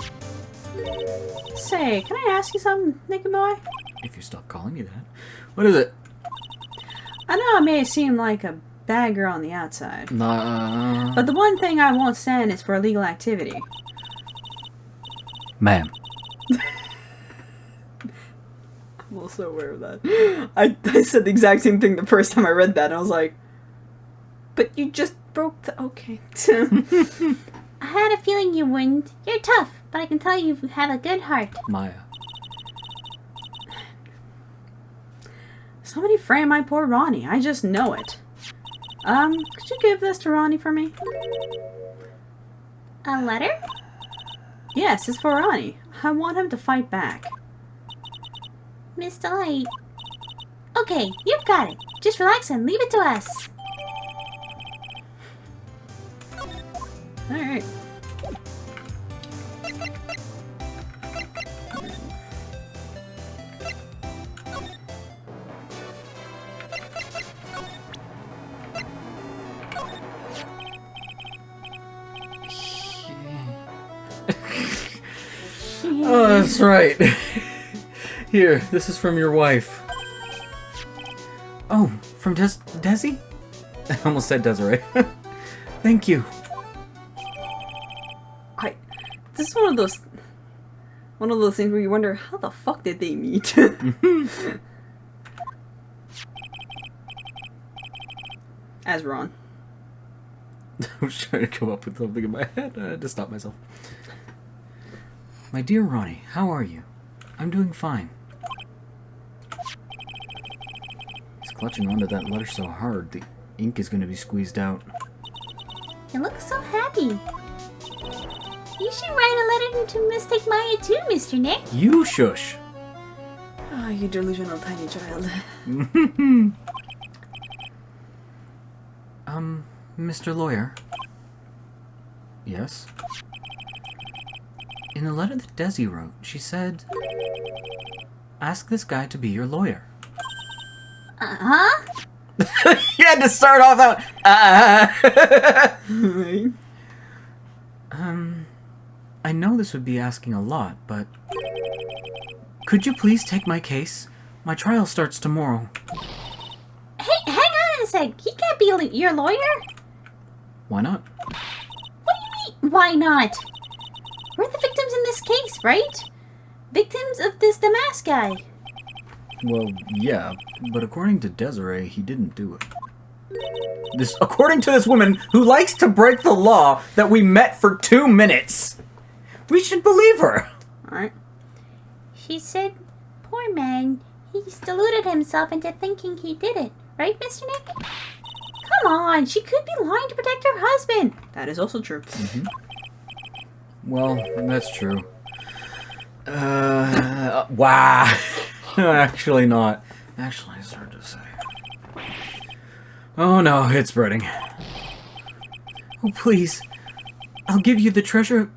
Say, can I ask you something, Nicky boy? If you stop calling me that. What is it? I know I may seem like a bad girl on the outside, Nah. but the one thing I won't stand is for illegal activity. Ma'am. I'm also aware of that. I said the exact same thing the first time I read that, and I was like, but you just broke the... Okay. I had a feeling you wouldn't. You're tough, but I can tell you have a good heart. Maya. Somebody frame my poor Ronnie. I just know it. Could you give this to Ronnie for me? A letter? Yes, it's for Ronnie. I want him to fight back. Miss Delight. Okay, you've got it. Just relax and leave it to us. Alright. Oh, that's right. Here, this is from your wife. Oh, from Desi? I almost said Desiree. Thank you. This is one of those things where you wonder, how the fuck did they meet? As Ron. I was trying to come up with something in my head. I had to stop myself. My dear Ronnie, how are you? I'm doing fine. He's clutching onto that letter so hard, the ink is going to be squeezed out. You look so happy. You should write a letter to Mistake Maya too, Mr. Nick. You shush! Oh, you delusional tiny child. Mr. Lawyer? Yes? In the letter that Desi wrote, she said, ask this guy to be your lawyer. Uh-huh? You had to start off that. I know this would be asking a lot, but could you please take my case? My trial starts tomorrow. Hey, sec. He can't be your lawyer. Why not? What do you mean, why not? We're the victims in this case, right? Victims of this Damask guy. Well, yeah, but according to Desiree, he didn't do it. According to this woman who likes to break the law that we met for 2 minutes. We should believe her. Alright. She said, poor man, he's deluded himself into thinking he did it. Right, Mr. Nick? Come on, she could be lying to protect her husband. That is also true. Mm-hmm. Well, that's true. Wow. Actually not. Actually, it's hard to say. Oh no, it's spreading. Oh, please. I'll give you the treasure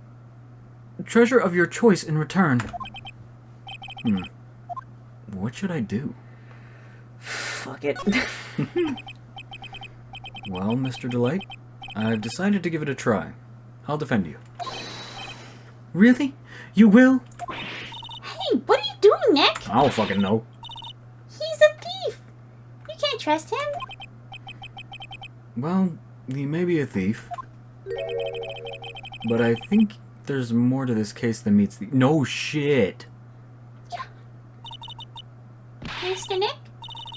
of your choice in return. What should I do? Fuck it. Well, Mr. Delight, I've decided to give it a try. I'll defend you. Really? You will? Hey, what are you doing, Nick? I don't fucking know. He's a thief. You can't trust him. Well, he may be a thief. But I think there's more to this case than meets the... No shit! Mr. Nick,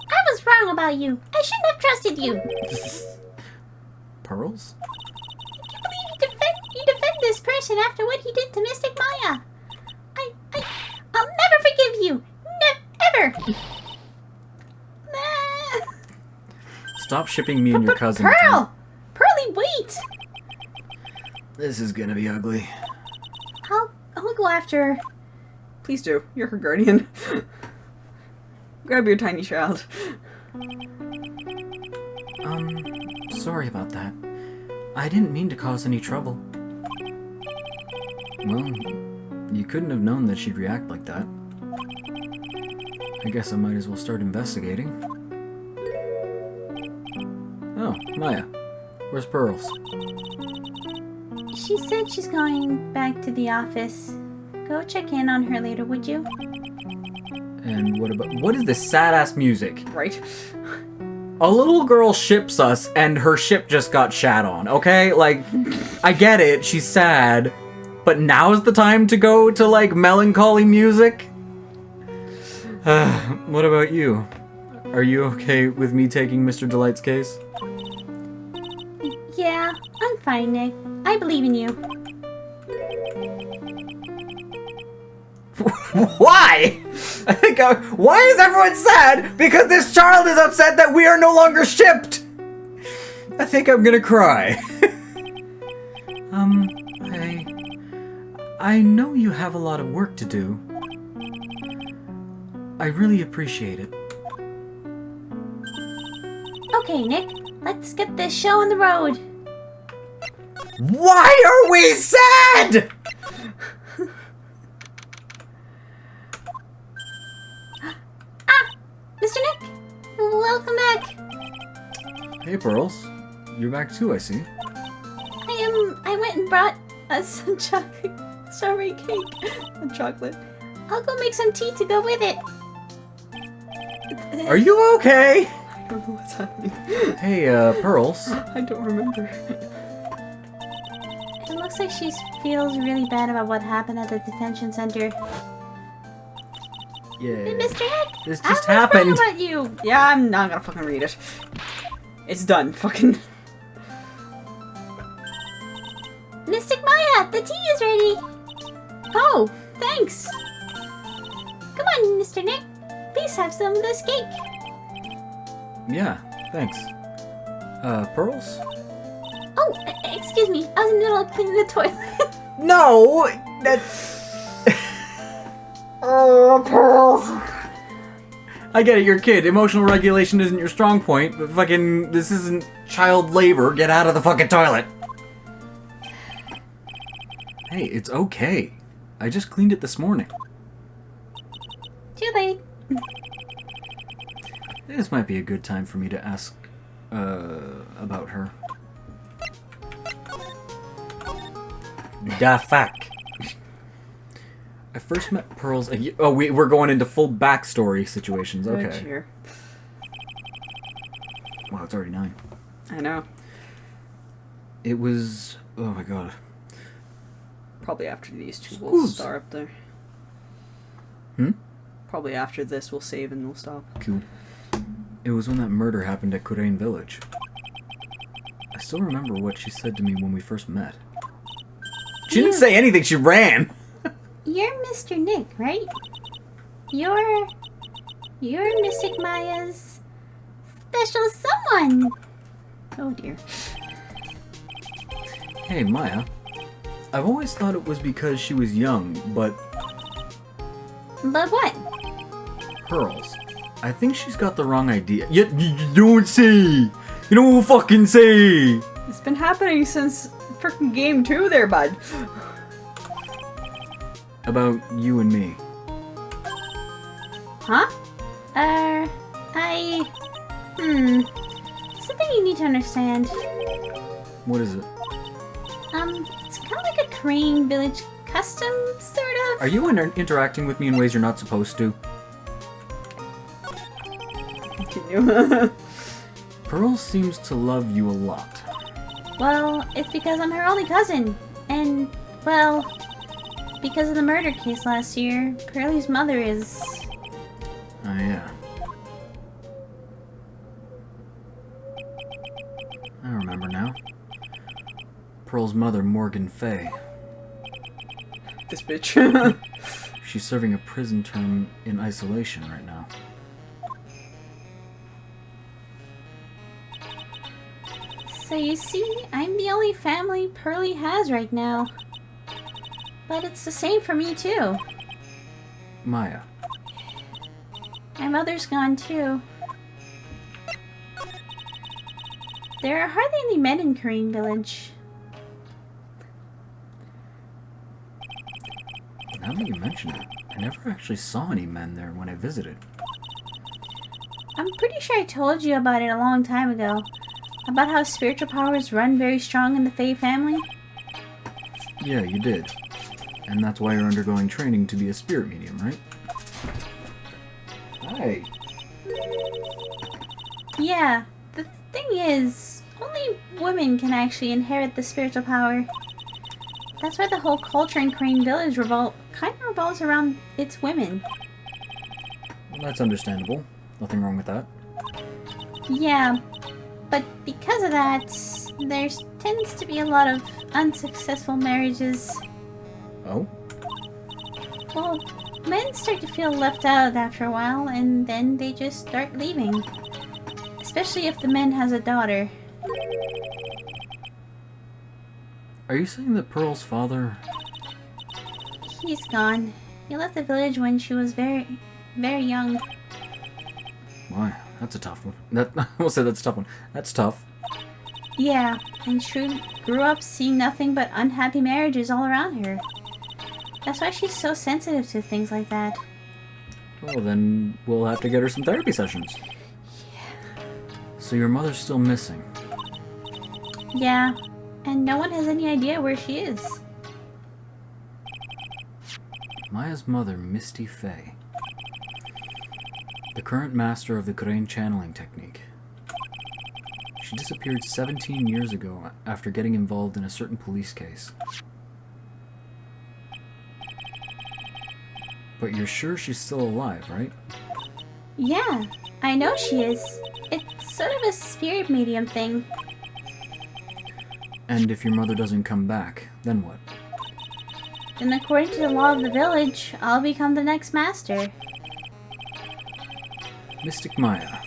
I was wrong about you. I shouldn't have trusted you. Pearls? I can't believe you defend this person after what he did to Mystic Maya. I'll never forgive you. Ever. Stop shipping me and your cousin. Pearl! Pearly, wait! This is gonna be ugly. I'll go after her. Please do. You're her guardian. Grab your tiny child. Sorry about that. I didn't mean to cause any trouble. Well, you couldn't have known that she'd react like that. I guess I might as well start investigating. Oh, Maya. Where's Pearls? She said she's going back to the office. Go check in on her later, would you? And what is this sad-ass music? Right. A little girl ships us, and her ship just got shat on, okay? Like, I get it, she's sad, but now's the time to go to, like, melancholy music? What about you? Are you okay with me taking Mr. Delight's case? Yeah, I'm fine, Nick. I believe in you. Why? Why is everyone sad? Because this child is upset that we are no longer shipped! I think I'm gonna cry. I know you have a lot of work to do. I really appreciate it. Okay, Nick, let's get this show on the road. Why are we sad? Mr. Nick, welcome back. Hey, Pearls. You're back too, I see. I went and brought us some chocolate, strawberry cake And chocolate. I'll go make some tea to go with it. Are you okay? I don't know what's happening. Hey, Pearls. I don't remember. It looks like she feels really bad about what happened at the detention center. Yeah. Hey, Mr. Nick, This I just was happened. wrong about you. Yeah, I'm not gonna fucking read it. It's done. Fucking. Mystic Maya, the tea is ready. Oh, thanks. Come on, Mr. Nick. Please have some of this cake. Yeah, thanks. Pearls? Oh, excuse me. I was in the middle of cleaning the toilet. No! Oh, Pearls! I get it, you're a kid. Emotional regulation isn't your strong point, but fucking, this isn't child labor. Get out of the fucking toilet! Hey, it's okay. I just cleaned it this morning. Too late. This might be a good time for me to ask, about her. Da fuck. I first met Pearls we're going into full backstory situations. Oh, Okay. cheer. Wow, it's already 9. I know. It was... Oh my god. Probably after these two we'll Schools. start up there. Hmm? Probably after this we'll save and we'll stop. Cool. It was when that murder happened at Kurain Village. I still remember what she said to me when we first met. She didn't say anything, she ran! You're Mr. Nick, right? You're Mystic Maya's special someone. Oh dear. Hey, Maya. I've always thought it was because she was young, but... But what? Pearls. I think she's got the wrong idea. You don't say! You don't fucking say! It's been happening since frickin' game 2 there, bud. About you and me. Huh? Something you need to understand. What is it? It's kind of like a Korean village custom, sort of. Are you interacting with me in ways you're not supposed to? Continue. Pearl seems to love you a lot. Well, it's because I'm her only cousin. And, well, because of the murder case last year, Pearlie's mother is... Oh, yeah. I remember now. Pearl's mother, Morgan Fay. This bitch. She's serving a prison term in isolation right now. So you see, I'm the only family Pearlie has right now. But it's the same for me too. Maya. My mother's gone too. There are hardly any men in Korean Village. Now that you mention it, I never actually saw any men there when I visited. I'm pretty sure I told you about it a long time ago. About how spiritual powers run very strong in the Fae family. Yeah, you did. And that's why you're undergoing training to be a spirit medium, right? Hi. Yeah, the thing is, only women can actually inherit the spiritual power. That's why the whole culture in Korean Village kind of revolves around its women. Well, that's understandable. Nothing wrong with that. Yeah, but because of that, there tends to be a lot of unsuccessful marriages. Oh? Well, men start to feel left out after a while, and then they just start leaving. Especially if the man has a daughter. Are you saying that Pearl's father... He's gone. He left the village when she was very, very young. Why? That's a tough one. I will say that's a tough one. That's tough. Yeah, and she grew up seeing nothing but unhappy marriages all around her. That's why she's so sensitive to things like that. Well, then we'll have to get her some therapy sessions. Yeah. So your mother's still missing. Yeah, and no one has any idea where she is. Maya's mother, Misty Fay. The current master of the Korean channeling technique. She disappeared 17 years ago after getting involved in a certain police case. But you're sure she's still alive, right? Yeah, I know she is. It's sort of a spirit medium thing. And if your mother doesn't come back, then what? Then according to the law of the village, I'll become the next master. Mystic Maya,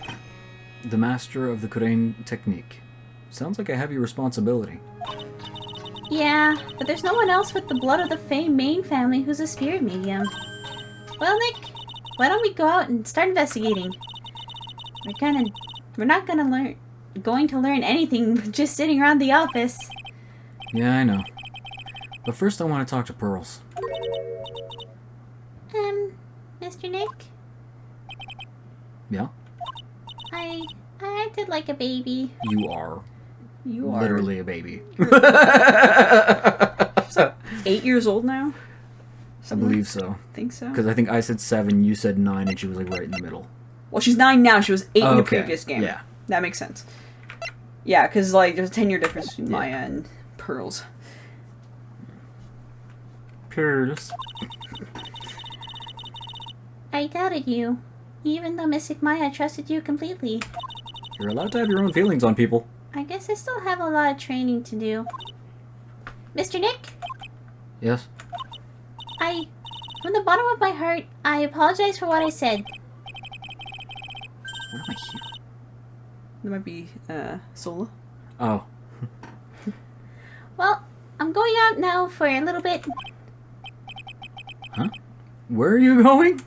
the master of the Korean technique. Sounds like a heavy responsibility. Yeah, but there's no one else with the blood of the Fae main family who's a spirit medium. Well, Nick, why don't we go out and start investigating? We're not going to learn anything just sitting around the office. Yeah, I know. But first I want to talk to Pearls. Mr. Nick? Yeah? I acted like a baby. You are. You are Literally a baby. 8 years old now? I believe so. Think so. Because I think I said 7, you said 9, and she was like right in the middle. Well, she's 9 now. She was 8 in the previous game. Yeah. That makes sense. Yeah, because, like, there's a 10-year difference between Yeah. Maya and Pearls. Pearls. I doubted you, even though Mystic Maya trusted you completely. You're allowed to have your own feelings on people. I guess I still have a lot of training to do. Mr. Nick, Yes. from the bottom of my heart, I apologize for what I said. What am I hearing? That might be, Sola. Oh. Well, I'm going out now for a little bit. Huh? Where are you going?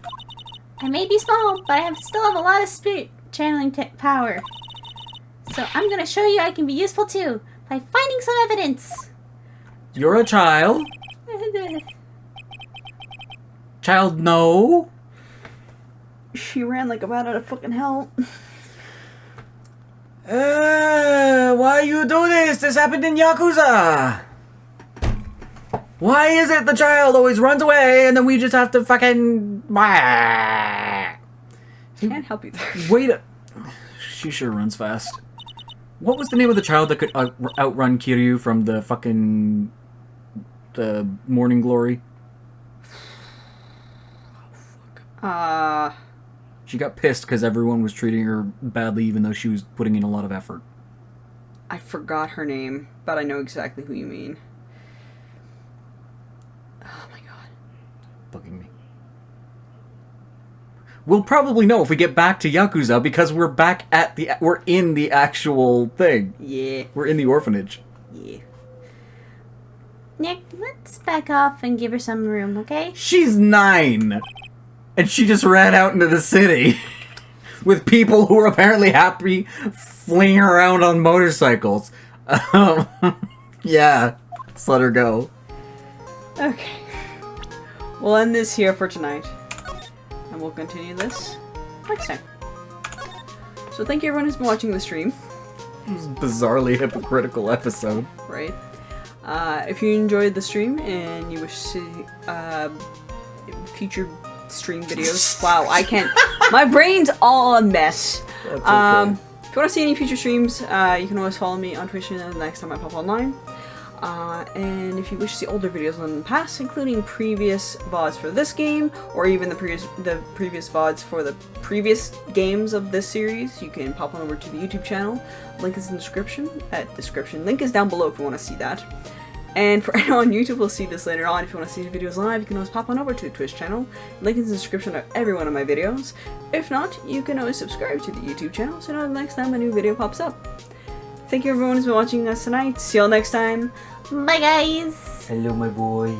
I may be small, but I still have a lot of spirit channeling power. So I'm gonna show you I can be useful too, by finding some evidence. You're a child. Child, no. She ran like a bat out of fucking hell. Why you do this? This happened in Yakuza. Why is it the child always runs away and then we just have to fucking... Can't help you there. Wait a... She sure runs fast. What was the name of the child that could outrun Kiryu from the fucking... the Morning Glory? She got pissed because everyone was treating her badly even though she was putting in a lot of effort. I forgot her name, but I know exactly who you mean. Oh my god. Bugging me. We'll probably know if we get back to Yakuza because we're back at the... we're in the actual thing. Yeah. We're in the orphanage. Yeah. Nick, let's back off and give her some room, okay? She's 9! And she just ran out into the city with people who are apparently happy flinging around on motorcycles. Yeah, let's let her go. Okay. We'll end this here for tonight. And we'll continue this next time. So thank you everyone who's been watching the stream. This is a bizarrely hypocritical episode. Right. If you enjoyed the stream and you wish to see future stream videos. Wow, I can't. My brain's all a mess. That's okay. If you want to see any future streams, you can always follow me on Twitch the next time I pop online. And if you wish to see older videos in the past, including previous VODs for this game, or even the previous VODs for the previous games of this series, you can pop on over to the YouTube channel. Link is in the description. Link is down below if you want to see that. And for anyone on YouTube, we'll see this later on. If you want to see the videos live, you can always pop on over to the Twitch channel. Link is in the description of every one of my videos. If not, you can always subscribe to the YouTube channel so you know the next time a new video pops up. Thank you everyone who's been watching us tonight. See y'all next time. Bye, guys! Hello, my boy.